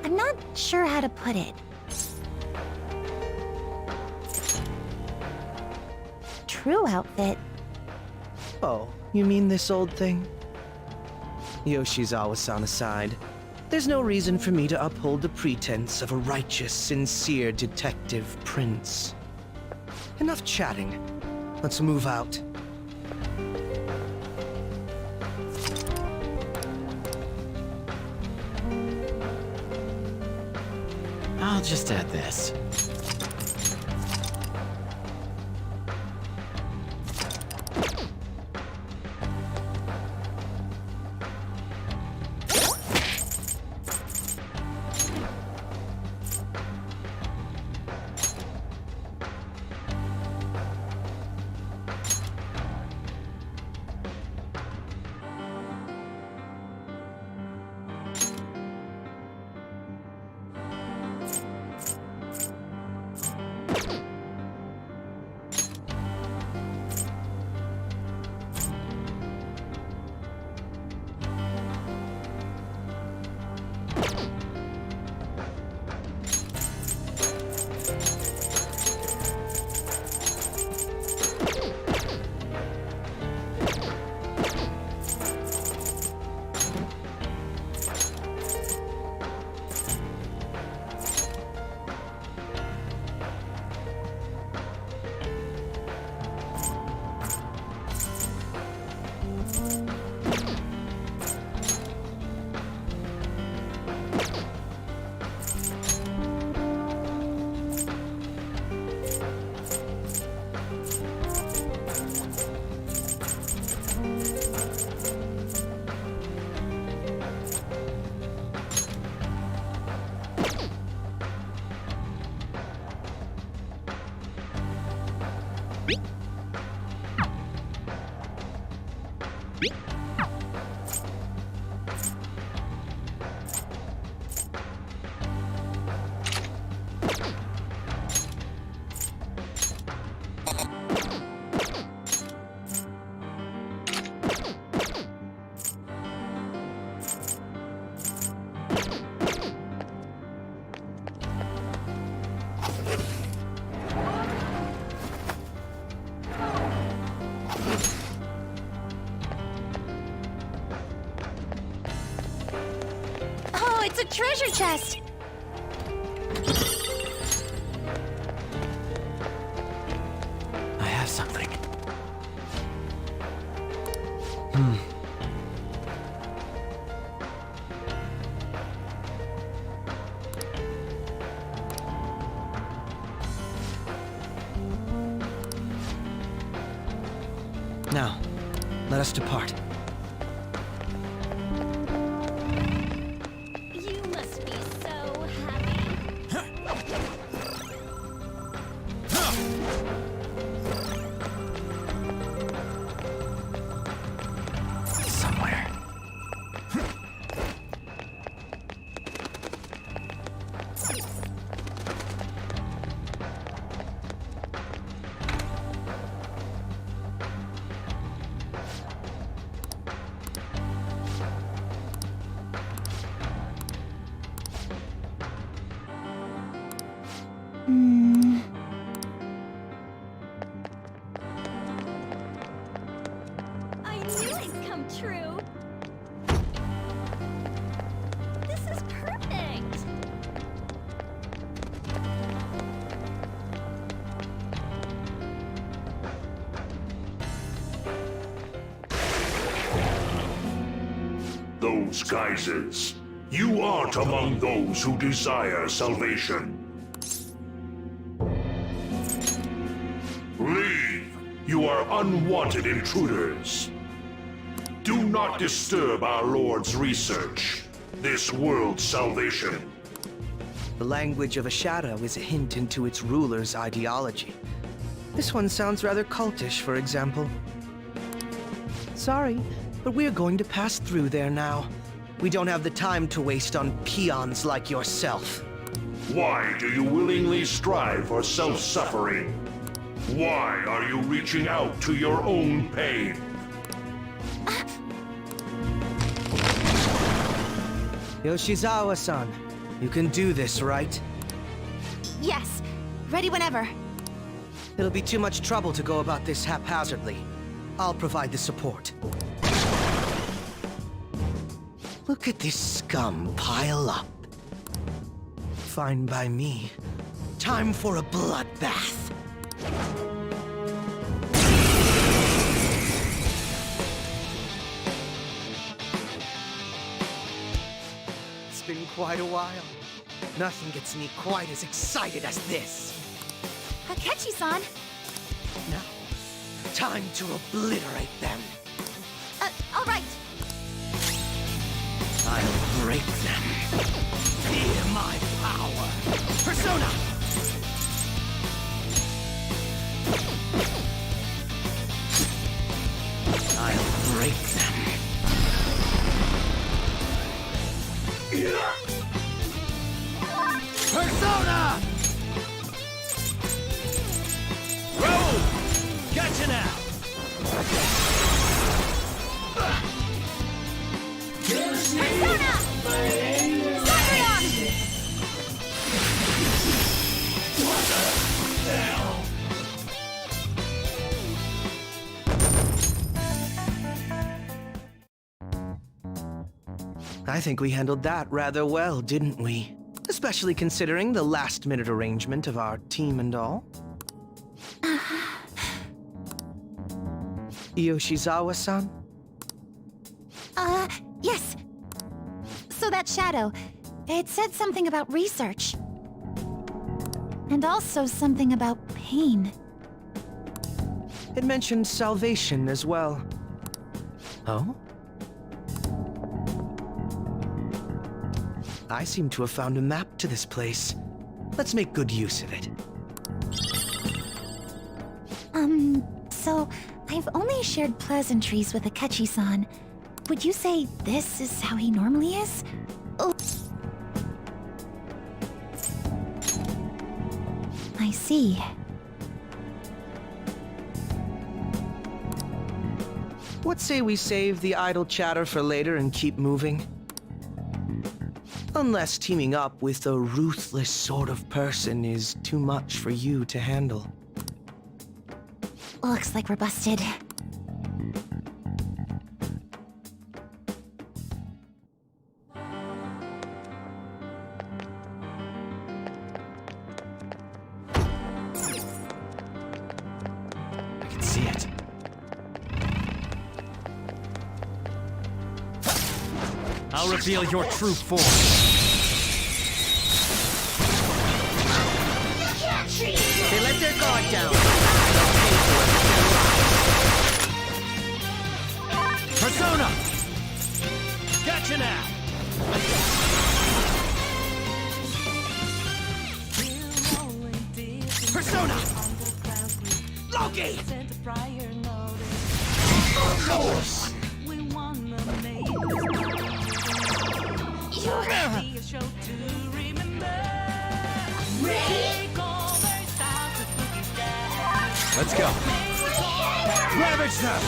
Speaker 9: I'm not sure how to put it. True outfit.
Speaker 11: Oh, you mean this old thing? Yoshizawa-san aside, there's no reason for me to uphold the pretense of a righteous, sincere detective prince. Enough chatting. Let's move out.
Speaker 21: I'll just add this.
Speaker 9: Oh, it's a treasure chest!
Speaker 21: I have something.
Speaker 11: Now, let us depart.
Speaker 8: You must be so happy.
Speaker 21: Somewhere.
Speaker 8: I knew it'd come true. This is perfect.
Speaker 5: Those guises. You aren't among those who desire salvation. Leave! You are unwanted intruders. Do not disturb our Lord's research. This world's salvation.
Speaker 11: The language of a shadow is a hint into its ruler's ideology. This one sounds rather cultish, for example. Sorry, but we're going to pass through there now. We don't have the time to waste on peons like yourself.
Speaker 5: Why do you willingly strive for self-suffering? Why are you reaching out to your own pain?
Speaker 11: Yoshizawa-san, you can do this, right?
Speaker 9: Yes, ready whenever.
Speaker 11: It'll be too much trouble to go about this haphazardly. I'll provide the support. Look at this scum pile up. Fine by me. Time for a bloodbath. It's been quite a while. Nothing gets me quite as excited as this.
Speaker 9: Akechi-san!
Speaker 11: Now, time to obliterate them.
Speaker 9: All right.
Speaker 11: I'll break them. Fear my power. Persona! I'll break them. Persona! Roll! Gotcha now!
Speaker 9: Persona! Sakura!
Speaker 11: I think we handled that rather well, didn't we? Especially considering the last-minute arrangement of our team and all. Yoshizawa-san?
Speaker 9: Yes. So that shadow, it said something about research. And also something about pain.
Speaker 11: It mentioned salvation as well. Oh? I seem to have found a map to this place. Let's make good use of it.
Speaker 9: So I've only shared pleasantries with Akechi-san. Would you say this is how he normally is? Oh. I see.
Speaker 11: What say we save the idle chatter for later and keep moving? Unless teaming up with a ruthless sort of person is too much for you to handle.
Speaker 9: Looks like we're busted.
Speaker 11: I can see it.
Speaker 6: I'll reveal your true form.
Speaker 11: They let their guard down.
Speaker 6: Persona! Gotcha now!
Speaker 11: Persona! Loki! Of course!
Speaker 6: Let's go. Ravage them!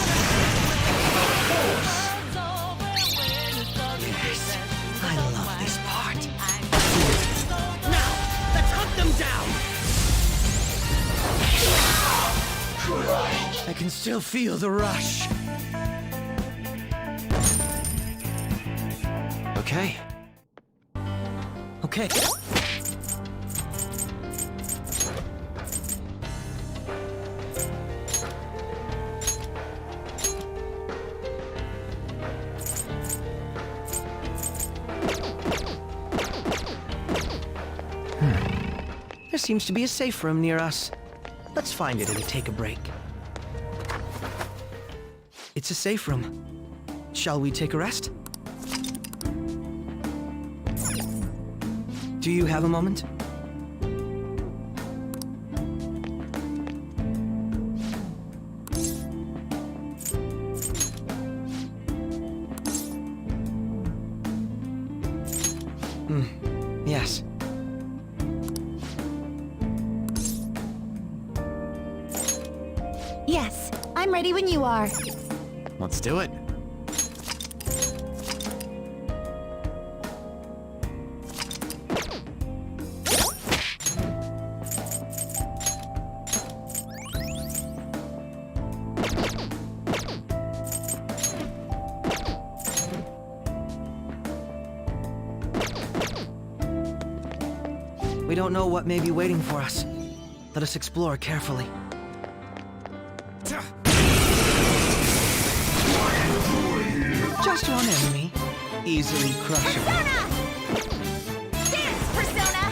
Speaker 11: Yes, I love this part. Now, let's hunt them down! I can still feel the rush. Okay. Okay. There seems to be a safe room near us. Let's find it and take a break. It's a safe room. Shall we take a rest? Do you have a moment? yes.
Speaker 9: Yes, I'm ready when you are.
Speaker 21: Let's do it.
Speaker 11: We don't know what may be waiting for us. Let us explore carefully. Just one enemy. Easily crushable.
Speaker 9: Dance, Persona!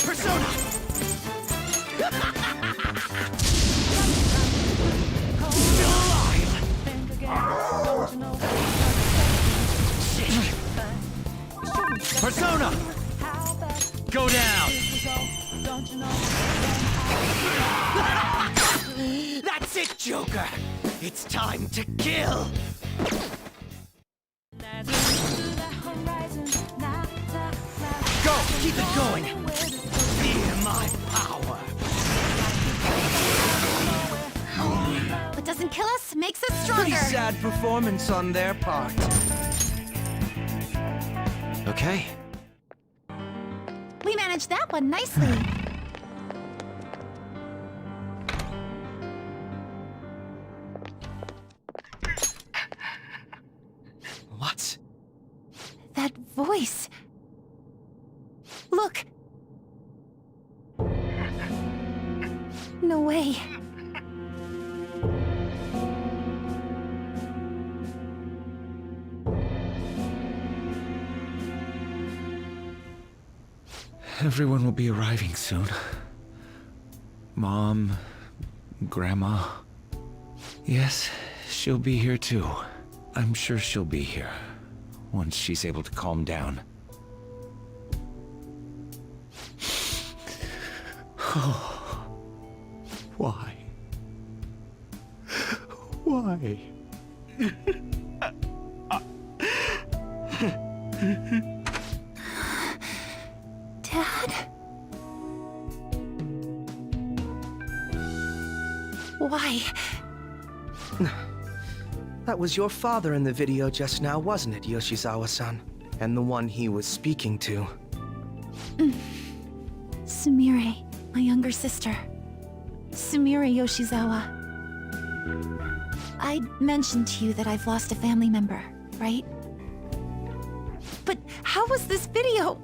Speaker 6: Persona! Still alive! Persona! Go down! That's it, Joker! It's time to kill! Go! Keep it going! Feel my power!
Speaker 9: What doesn't kill us makes us
Speaker 11: Pretty
Speaker 9: stronger.
Speaker 11: sad performance on their part.
Speaker 21: Okay.
Speaker 9: We managed that one nicely.
Speaker 11: What?
Speaker 9: That voice. Look. No way.
Speaker 2: Everyone will be arriving soon. Mom, Grandma. Yes, she'll be here too. I'm sure she'll be here once she's able to calm down. Oh, why? Why?
Speaker 9: Dad? Why?
Speaker 11: That was your father in the video just now, wasn't it, Yoshizawa-san? And the one he was speaking to.
Speaker 9: Sumire, my younger sister. Sumire Yoshizawa. I mentioned to you that I've lost a family member, right? But how was this video?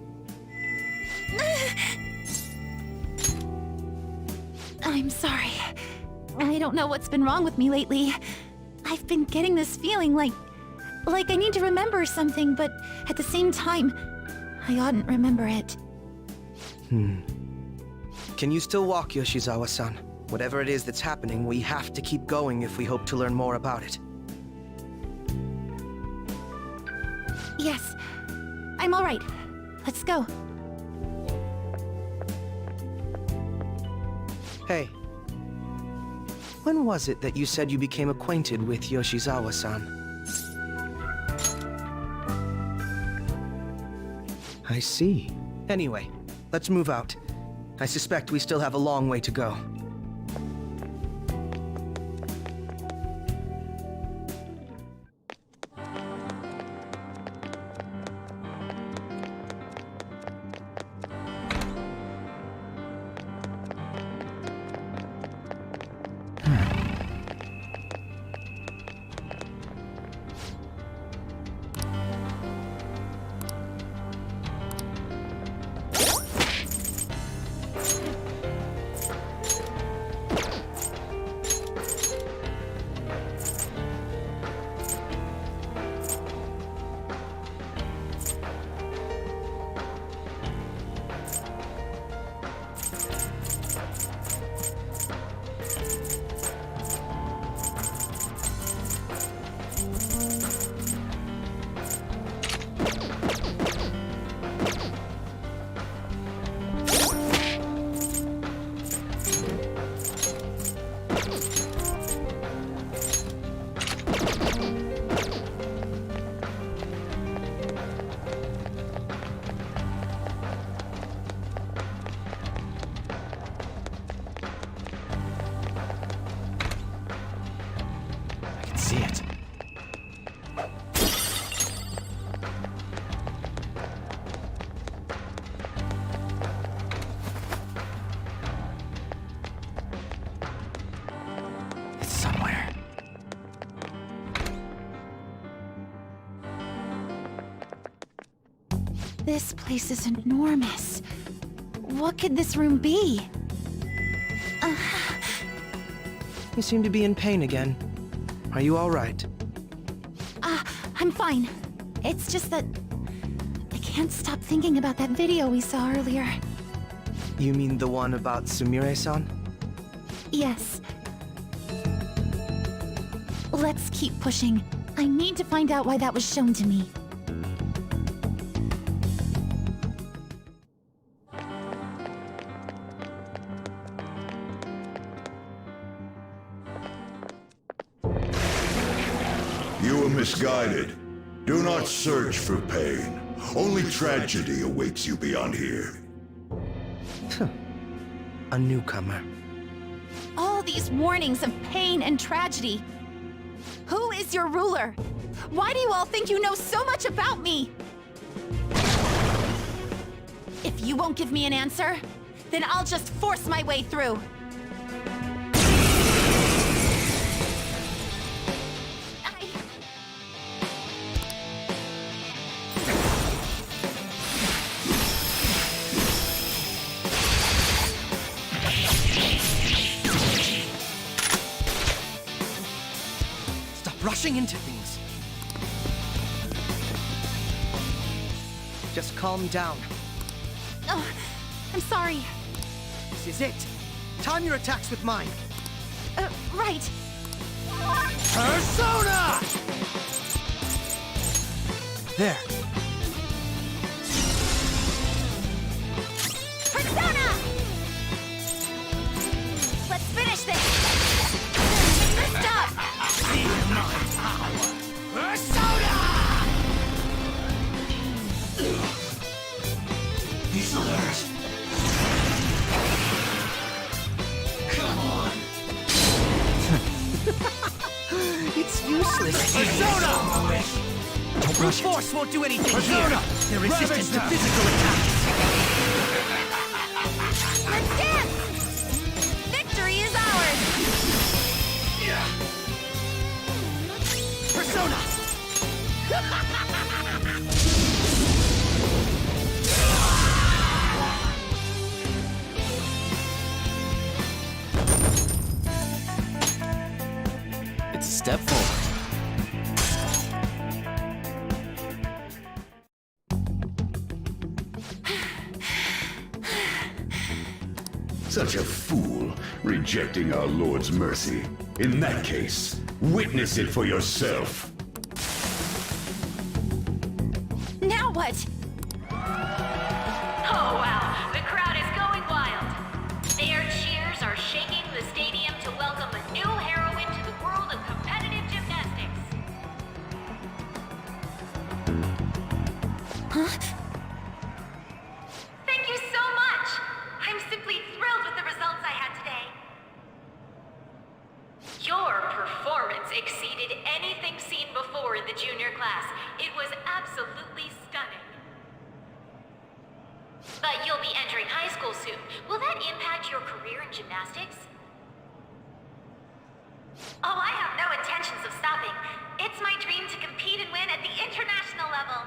Speaker 9: I'm sorry. I don't know what's been wrong with me lately. I've been getting this feeling like I need to remember something, but at the same time, I oughtn't remember it.
Speaker 11: Can you still walk, Yoshizawa-san? Whatever it is that's happening, we have to keep going if we hope to learn more about it.
Speaker 9: Yes, I'm all right. Let's go.
Speaker 11: Hey. When was it that you said you became acquainted with Yoshizawa-san? I see. Anyway, let's move out. I suspect we still have a long way to go.
Speaker 9: This place is enormous. What could this room be?
Speaker 11: You seem to be in pain again. Are you all right?
Speaker 9: I'm fine. It's just that I can't stop thinking about that video we saw earlier.
Speaker 11: You mean the one about Sumire-san?
Speaker 9: Yes. Let's keep pushing. I need to find out why that was shown to me.
Speaker 5: You were misguided. Do not search for pain. Only tragedy awaits you beyond here.
Speaker 11: A newcomer.
Speaker 9: All these warnings of pain and tragedy. Who is your ruler? Why do you all think you know so much about me? If you won't give me an answer, then I'll just force my way through.
Speaker 11: Rushing into things. Just calm down.
Speaker 9: Oh, I'm sorry.
Speaker 11: This is it. Time your attacks with mine.
Speaker 9: Right.
Speaker 11: Persona! There.
Speaker 9: Persona! Let's finish this! Stop!
Speaker 6: Persona! He's alert. Come on.
Speaker 11: It's useless.
Speaker 6: Persona!
Speaker 11: Brute
Speaker 6: force won't do anything
Speaker 11: Persona!
Speaker 6: here. They're resistant to physical attacks.
Speaker 9: Let's dance! Victory is ours!
Speaker 6: Persona!
Speaker 11: It's a step forward.
Speaker 5: Such a fool, rejecting our Lord's mercy. In that case, witness it for yourself.
Speaker 9: Now what?
Speaker 18: Oh wow, the crowd is going wild. Their cheers are shaking the stadium to welcome a new heroine to the world of competitive gymnastics.
Speaker 9: Huh?
Speaker 18: Thank you so much! I'm simply thrilled with the results I had today. Your performance exceeded anything seen before in the junior class. It was absolutely stunning. But you'll be entering high school soon. Will that impact your career in gymnastics? Oh, I have no intentions of stopping. It's my dream to compete and win at the international level.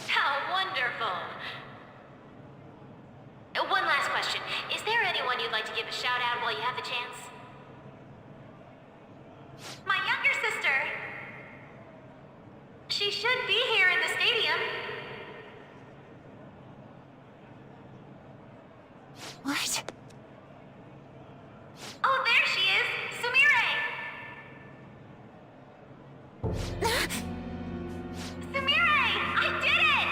Speaker 18: How wonderful. One last question. Is there anyone you'd like to give a shout out while you have the chance? My younger sister. She should be here in the stadium.
Speaker 9: What?
Speaker 18: Oh, there she is! Sumire! Sumire! I did it!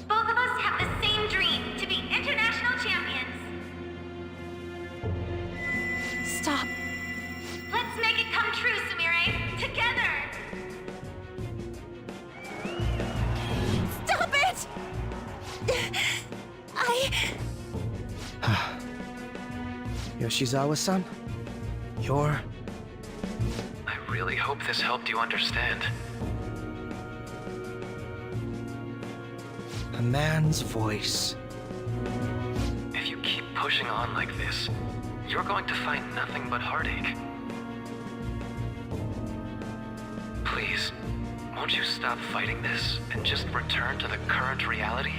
Speaker 18: Both of us have the same dream, to be international champions.
Speaker 9: Stop.
Speaker 18: Let's make it come true, Sumire! Together!
Speaker 9: Stop it!
Speaker 11: Yoshizawa-san? You're...
Speaker 7: I really hope this helped you understand.
Speaker 11: a man's voice.
Speaker 7: If you keep pushing on like this, you're going to find nothing but heartache. Please. please, won't you stop fighting this and just return to the current reality?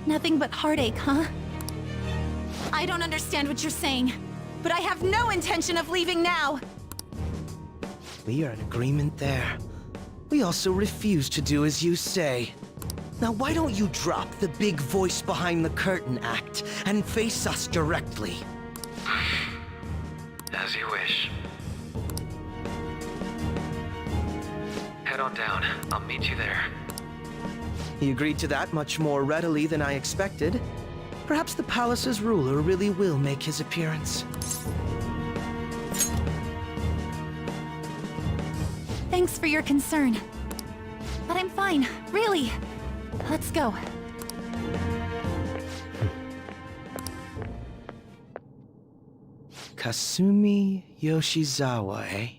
Speaker 9: Nothing but heartache, huh? I don't understand what you're saying, but I have no intention of leaving now!
Speaker 11: We are in agreement there. We also refuse to do as you say. Now why don't you drop the big voice behind the curtain act and face us directly?
Speaker 7: As you wish. Head on down. I'll meet you there.
Speaker 11: He agreed to that much more readily than I expected. Perhaps the palace's ruler really will make his appearance.
Speaker 9: Thanks for your concern. But I'm fine, really. Let's go.
Speaker 11: Kasumi Yoshizawa, eh?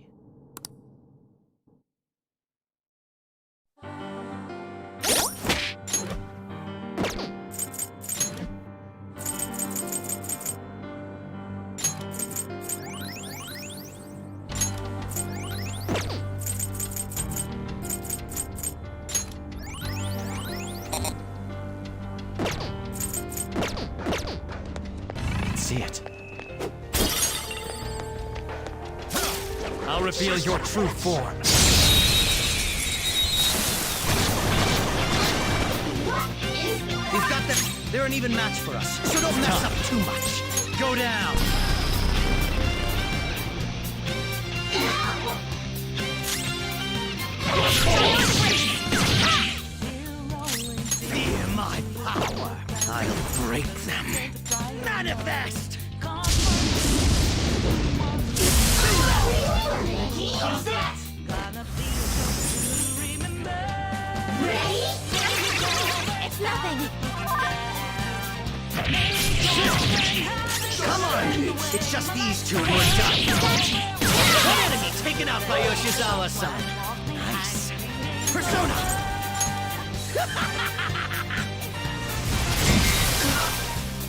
Speaker 21: See it. I'll reveal your true form.
Speaker 11: We've got them. They're an even match for us, so don't mess up too much.
Speaker 21: Go down.
Speaker 11: Fear my power. I'll break them. Manifest!
Speaker 15: How's that?
Speaker 1: Ready? It's nothing.
Speaker 21: Come on! It's just these two and we're done. One enemy taken out by Yoshizawa-san. Nice. Persona!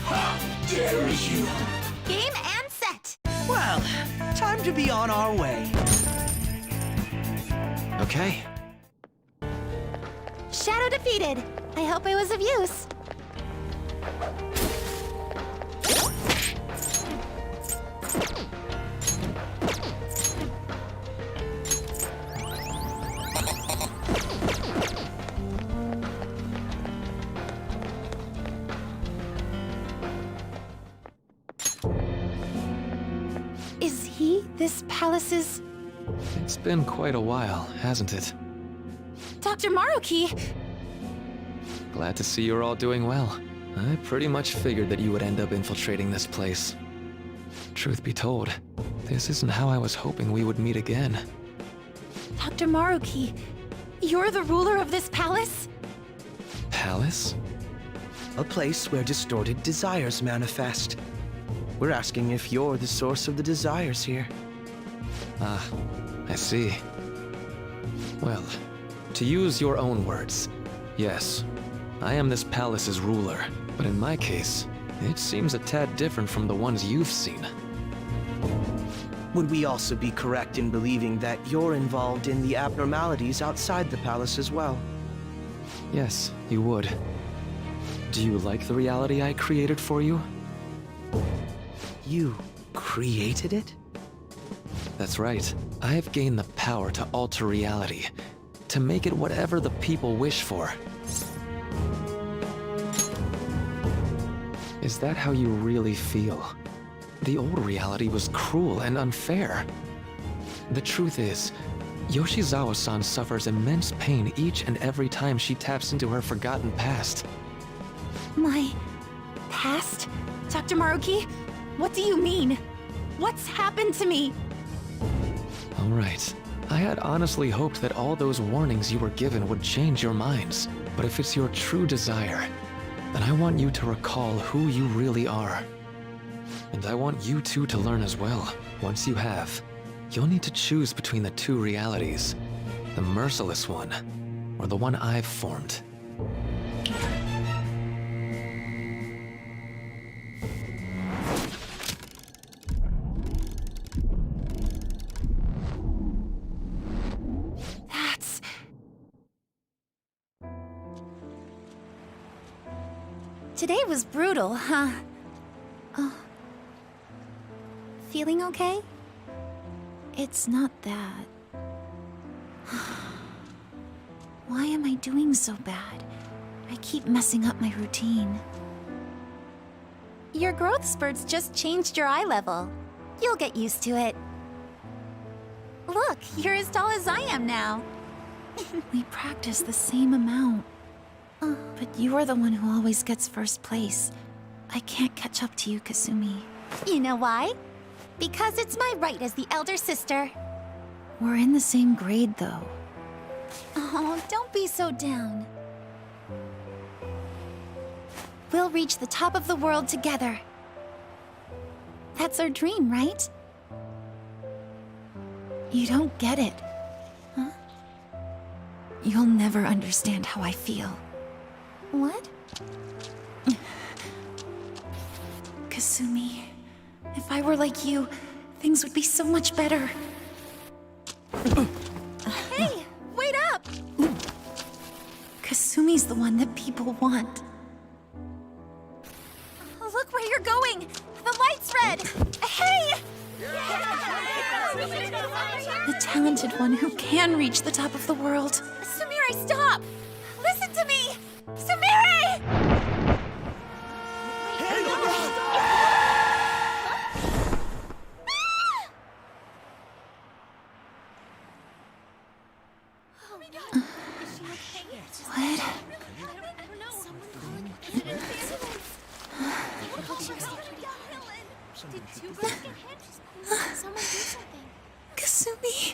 Speaker 15: How dare you!
Speaker 9: Game and set!
Speaker 11: Well, time to be on our way.
Speaker 21: Okay.
Speaker 9: Shadow defeated! I hope I was of use. Is he this palace's...
Speaker 3: It's been quite a while, hasn't it?
Speaker 9: Dr. Maruki?
Speaker 3: Glad to see you're all doing well. I pretty much figured that you would end up infiltrating this place. Truth be told, this isn't how I was hoping we would meet again.
Speaker 9: Dr. Maruki, you're the ruler of this palace?
Speaker 3: Palace?
Speaker 11: A place where distorted desires manifest. We're asking if you're the source of the desires here.
Speaker 3: Ah, I see. Well, to use your own words, yes, I am this palace's ruler, but in my case, it seems a tad different from the ones you've seen.
Speaker 11: Would we also be correct in believing that you're involved in the abnormalities outside the palace as well?
Speaker 3: Yes, you would. Do you like the reality I created for you?
Speaker 11: You created it?
Speaker 3: That's right. I have gained the power to alter reality, to make it whatever the people wish for. Is that how you really feel? The old reality was cruel and unfair. The truth is, Yoshizawa-san suffers immense pain each and every time she taps into her forgotten past.
Speaker 9: My... past? Dr. Maruki? What do you mean? What's happened to me?
Speaker 3: All right. I had honestly hoped that all those warnings you were given would change your minds. But if it's your true desire, then I want you to recall who you really are. And I want you two to learn as well. Once you have, you'll need to choose between the two realities. The merciless one, or the one I've formed.
Speaker 9: Today was brutal, huh? Oh. Feeling okay? It's not that. Why am I doing so bad? I keep messing up my routine. Your growth spurts just changed your eye level. You'll get used to it. Look, you're as tall as I am now. We practice the same amount. But you're the one who always gets first place. I can't catch up to you, Kasumi.
Speaker 13: You know why? Because it's my right as the elder sister.
Speaker 9: We're in the same grade, though.
Speaker 13: Oh, don't be so down. We'll reach the top of the world together. That's our dream, right?
Speaker 9: You don't get it. Huh? You'll never understand how I feel.
Speaker 13: What?
Speaker 9: Kasumi, if I were like you, things would be so much better.
Speaker 13: Hey, wait up!
Speaker 9: Kasumi's the one that people want.
Speaker 13: Look where you're going! The light's red! Hey!
Speaker 9: The talented one who can reach the top of the world.
Speaker 13: Sumire, stop! Listen to me! Sumire!
Speaker 9: What? Kasumi.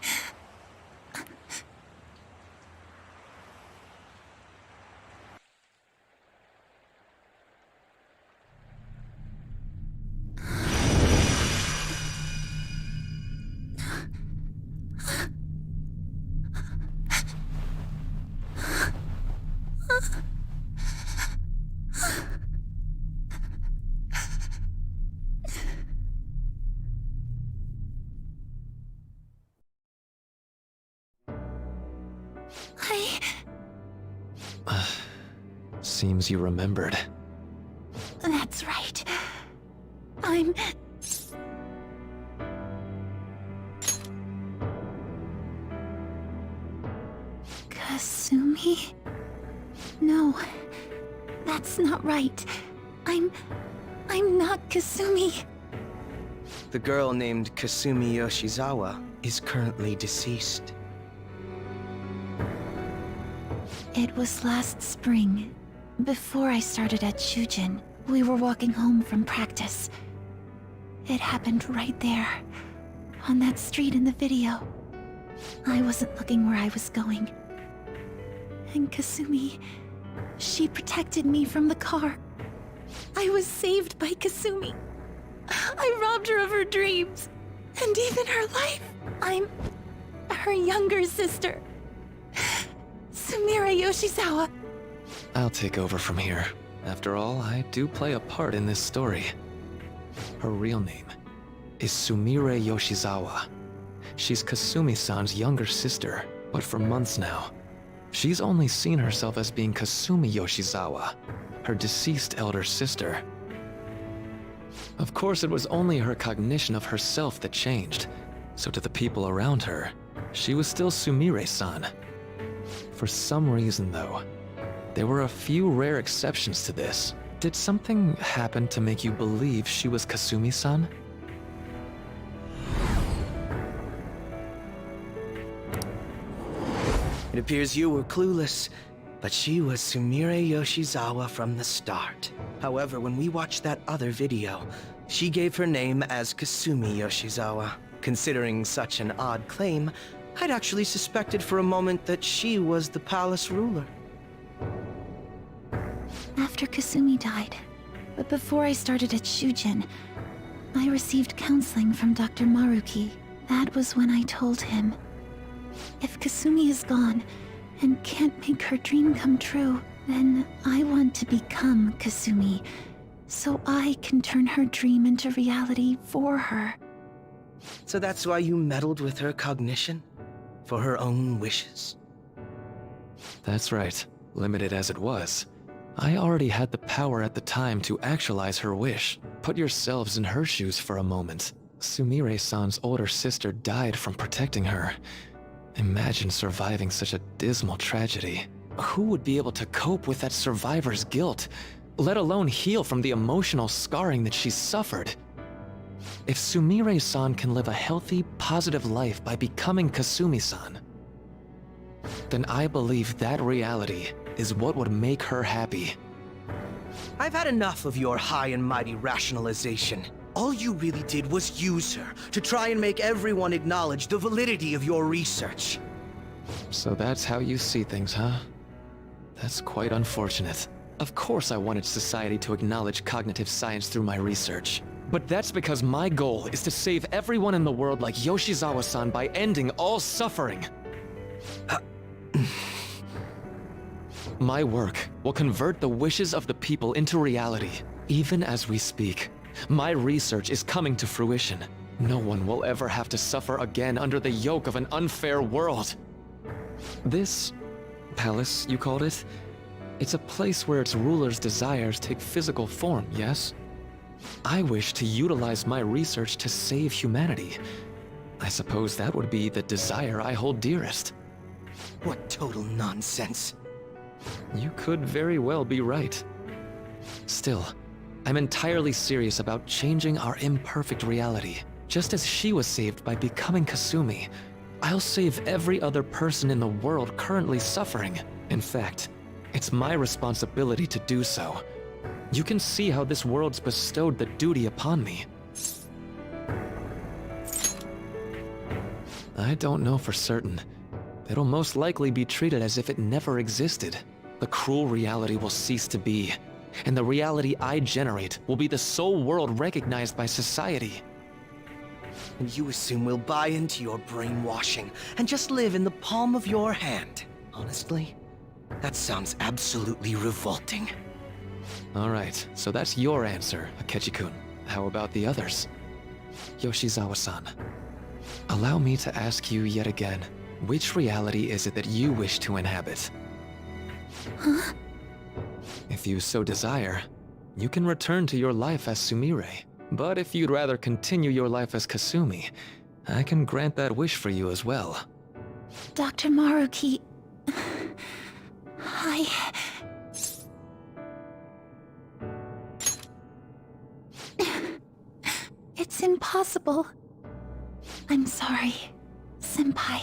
Speaker 11: Seems you remembered.
Speaker 9: That's right. I'm... Kasumi? No, that's not right. I'm not Kasumi.
Speaker 11: The girl named Kasumi Yoshizawa is currently deceased.
Speaker 9: It was last spring. Before I started at Shujin, we were walking home from practice. It happened right there, on that street in the video. I wasn't looking where I was going. And Kasumi, she protected me from the car. I was saved by Kasumi. I robbed her of her dreams, and even her life. I'm her younger sister, Sumire Yoshizawa.
Speaker 11: I'll take over from here. After all, I do play a part in this story. Her real name is Sumire Yoshizawa. She's Kasumi-san's younger sister, but for months now, she's only seen herself as being Kasumi Yoshizawa, her deceased elder sister. Of course, it was only her cognition of herself that changed, so to the people around her, she was still Sumire-san. For some reason, though, there were a few rare exceptions to this. Did something happen to make you believe she was Kasumi-san? It appears you were clueless, but she was Sumire Yoshizawa from the start. However, when we watched that other video, she gave her name as Kasumi Yoshizawa. Considering such an odd claim, I'd actually suspected for a moment that she was the palace ruler.
Speaker 9: After Kasumi died, but before I started at Shujin, I received counseling from Dr. Maruki. That was when I told him, if Kasumi is gone and can't make her dream come true, then I want to become Kasumi, so I can turn her dream into reality for her.
Speaker 11: So that's why you meddled with her cognition? For her own wishes? That's right. Limited as it was,
Speaker 17: I already had the power at the time to actualize her wish. Put yourselves in her shoes for a moment. Sumire-san's older sister died from protecting her. Imagine surviving such a dismal tragedy. Who would be able to cope with that survivor's guilt, let alone heal from the emotional scarring that she suffered? If Sumire-san can live a healthy, positive life by becoming Kasumi-san, then I believe that reality is what would make her happy.
Speaker 11: I've had enough of your high and mighty rationalization. All you really did was use her to try and make everyone acknowledge the validity of your research.
Speaker 17: So that's how you see things, huh? That's quite unfortunate. Of course I wanted society to acknowledge cognitive science through my research. But that's because my goal is to save everyone in the world like Yoshizawa-san by ending all suffering. My work will convert the wishes of the people into reality, even as we speak. My research is coming to fruition. No one will ever have to suffer again under the yoke of an unfair world. This palace, you called it? It's a place where its ruler's desires take physical form, yes? I wish to utilize my research to save humanity. I suppose that would be the desire I hold dearest.
Speaker 11: What total nonsense.
Speaker 17: You could very well be right. Still, I'm entirely serious about changing our imperfect reality. Just as she was saved by becoming Kasumi, I'll save every other person in the world currently suffering. In fact, it's my responsibility to do so. You can see how this world's bestowed the duty upon me. I don't know for certain. It'll most likely be treated as if it never existed. The cruel reality will cease to be, and the reality I generate will be the sole world recognized by society.
Speaker 11: And you assume we'll buy into your brainwashing and just live in the palm of your hand. Honestly, that sounds absolutely revolting.
Speaker 17: Alright, so that's your answer, Akechi-kun. How about the others? Yoshizawa-san, allow me to ask you yet again, which reality is it that you wish to inhabit?
Speaker 9: Huh?
Speaker 17: If you so desire, you can return to your life as Sumire. But if you'd rather continue your life as Kasumi, I can grant that wish for you as well.
Speaker 9: Dr. Maruki... It's impossible. I'm sorry, Senpai.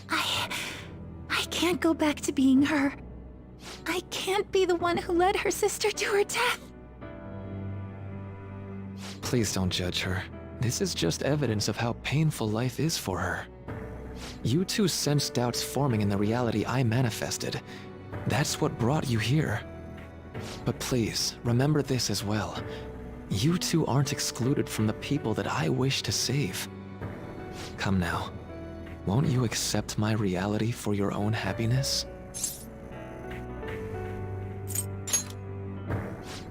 Speaker 9: I can't go back to being her. I can't be the one who led her sister to her death.
Speaker 17: Please don't judge her. This is just evidence of how painful life is for her. You two sensed doubts forming in the reality I manifested. That's what brought you here. But please, remember this as well. You two aren't excluded from the people that I wish to save. Come now. Won't you accept my reality for your own happiness?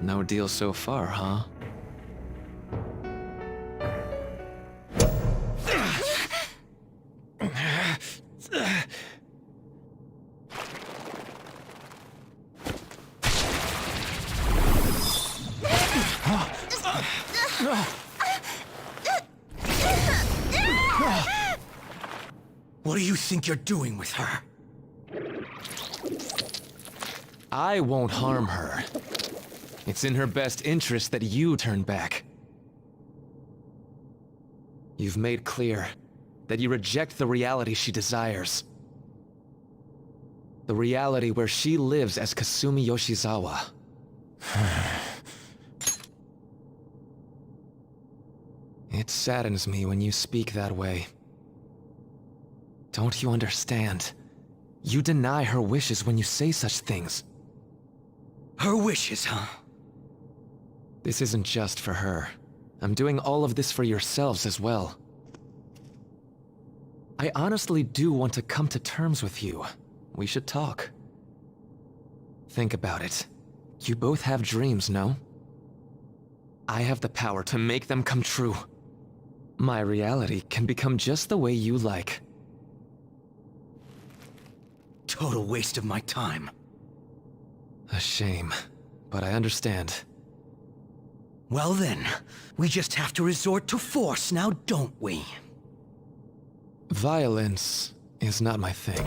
Speaker 17: No deal so far, huh?
Speaker 11: What do you think you're doing with her?
Speaker 17: I won't harm her. It's in her best interest that you turn back. You've made clear that you reject the reality she desires. The reality where she lives as Kasumi Yoshizawa. It saddens me when you speak that way. Don't you understand? You deny her wishes when you say such things.
Speaker 11: Her wishes, huh?
Speaker 17: This isn't just for her. I'm doing all of this for yourselves as well. I honestly do want to come to terms with you. We should talk. Think about it. You both have dreams, no? I have the power to make them come true. My reality can become just the way you like.
Speaker 11: Total waste of my time.
Speaker 17: A shame, but I understand.
Speaker 21: Well then, we just have to resort to force now, don't we?
Speaker 17: Violence is not my thing.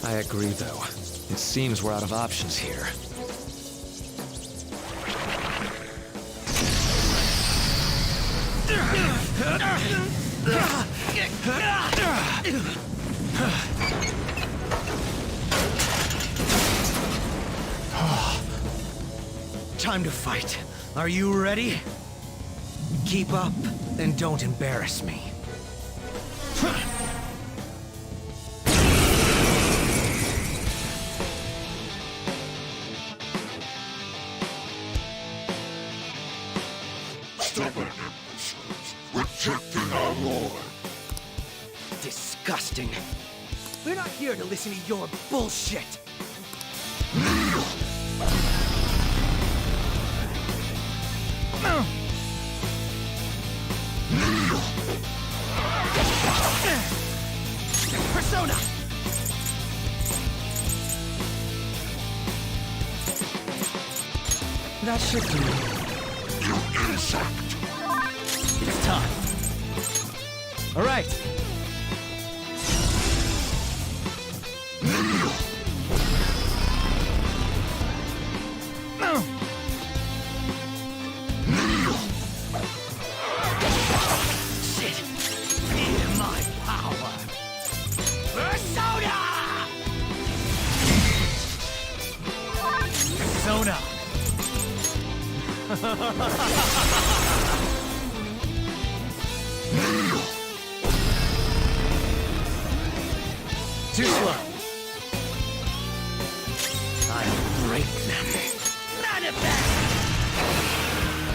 Speaker 17: I agree, though. It seems we're out of options here.
Speaker 21: Time to fight. Are you ready? Keep up, and don't embarrass me.
Speaker 5: Stubborn imbeciles, rejecting our lord.
Speaker 21: Disgusting. We're not here to listen to your bullshit. Persona! That should do it.
Speaker 5: You insect!
Speaker 21: It's time. All right. Shit! Feel my power! Persona! Persona! Too slow. I'll break them. Manifest!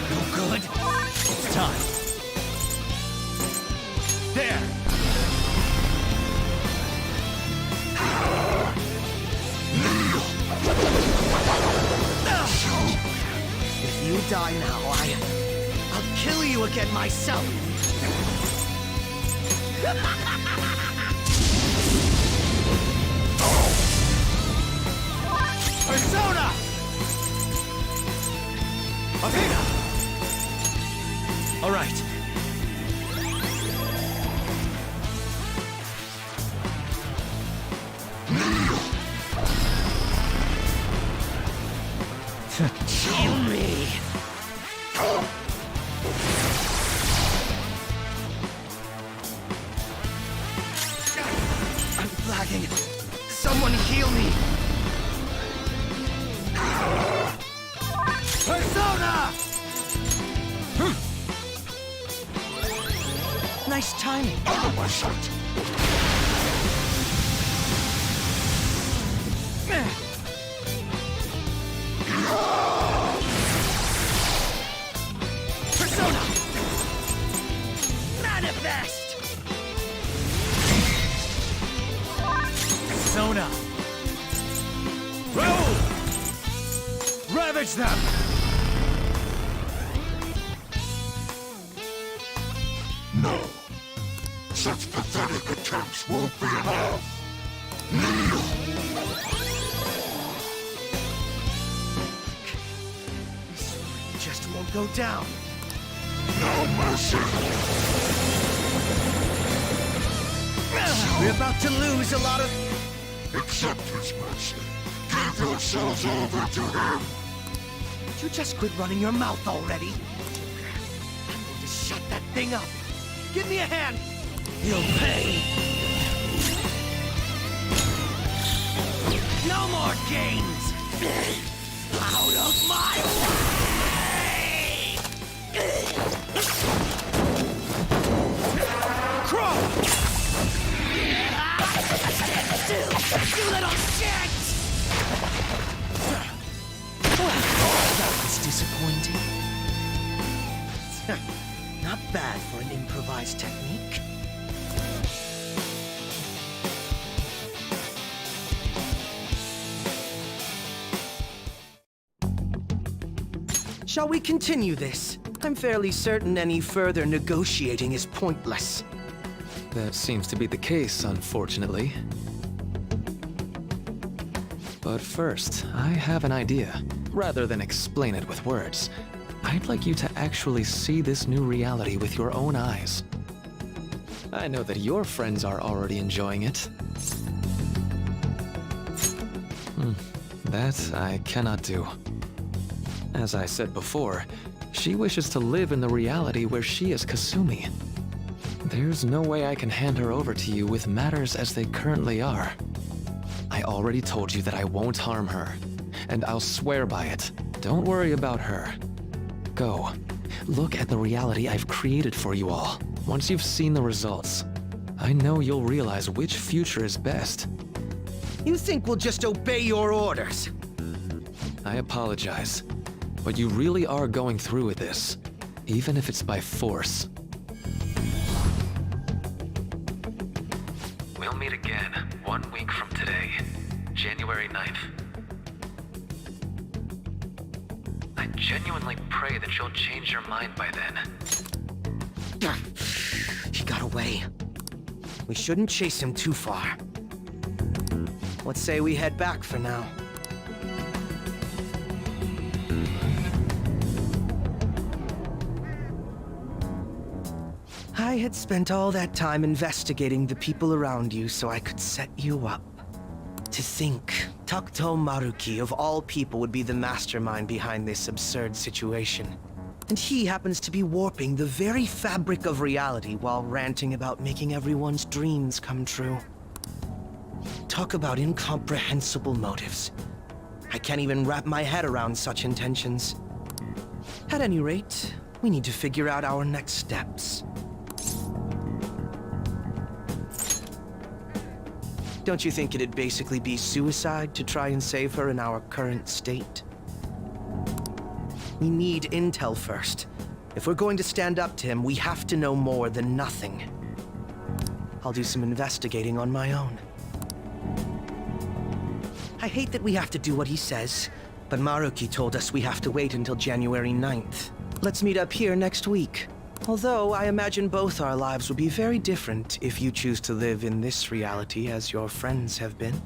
Speaker 21: No good. It's time. There! If you die now, I'll kill you again myself. Persona! Athena! All right. Kill me! I'm lagging. Someone heal me! Persona! Nice timing. Out of my sight. Persona! Manifest! Persona! Roll! Ravage them!
Speaker 5: No. Such pathetic attempts won't be enough.
Speaker 21: This just won't go down.
Speaker 5: No mercy.
Speaker 21: We're about to lose a lot of...
Speaker 5: Accept his mercy. Give yourselves over to him.
Speaker 21: Would you just quit running your mouth already? I'm going to shut that thing up. Give me a hand. You'll pay. No more games. Out of my way! Crawl! You little shit! That was disappointing. Not bad for an improvised technique.
Speaker 11: Shall we continue this? I'm fairly certain any further negotiating is pointless.
Speaker 17: That seems to be the case, unfortunately. But first, I have an idea. Rather than explain it with words, I'd like you to actually see this new reality with your own eyes. I know that your friends are already enjoying it. That I cannot do. As I said before, she wishes to live in the reality where she is Kasumi. There's no way I can hand her over to you with matters as they currently are. I already told you that I won't harm her, and I'll swear by it. Don't worry about her. Go. Look at the reality I've created for you all. Once you've seen the results, I know you'll realize which future is best.
Speaker 11: You think we'll just obey your orders?
Speaker 17: I apologize, but you really are going through with this, even if it's by force.
Speaker 7: We'll meet again 1 week from today, January 9th. I genuinely pray that you'll change your mind by then.
Speaker 11: He got away. We shouldn't chase him too far. Let's say we head back for now. I had spent all that time investigating the people around you so I could set you up. To think, Takuto Maruki of all people would be the mastermind behind this absurd situation. And he happens to be warping the very fabric of reality while ranting about making everyone's dreams come true. Talk about incomprehensible motives. I can't even wrap my head around such intentions. At any rate, we need to figure out our next steps. Don't you think it'd basically be suicide to try and save her in our current state? We need intel first. If we're going to stand up to him, we have to know more than nothing. I'll do some investigating on my own. I hate that we have to do what he says, but Maruki told us we have to wait until January 9th. Let's meet up here next week. Although I imagine both our lives would be very different if you choose to live in this reality as your friends have been.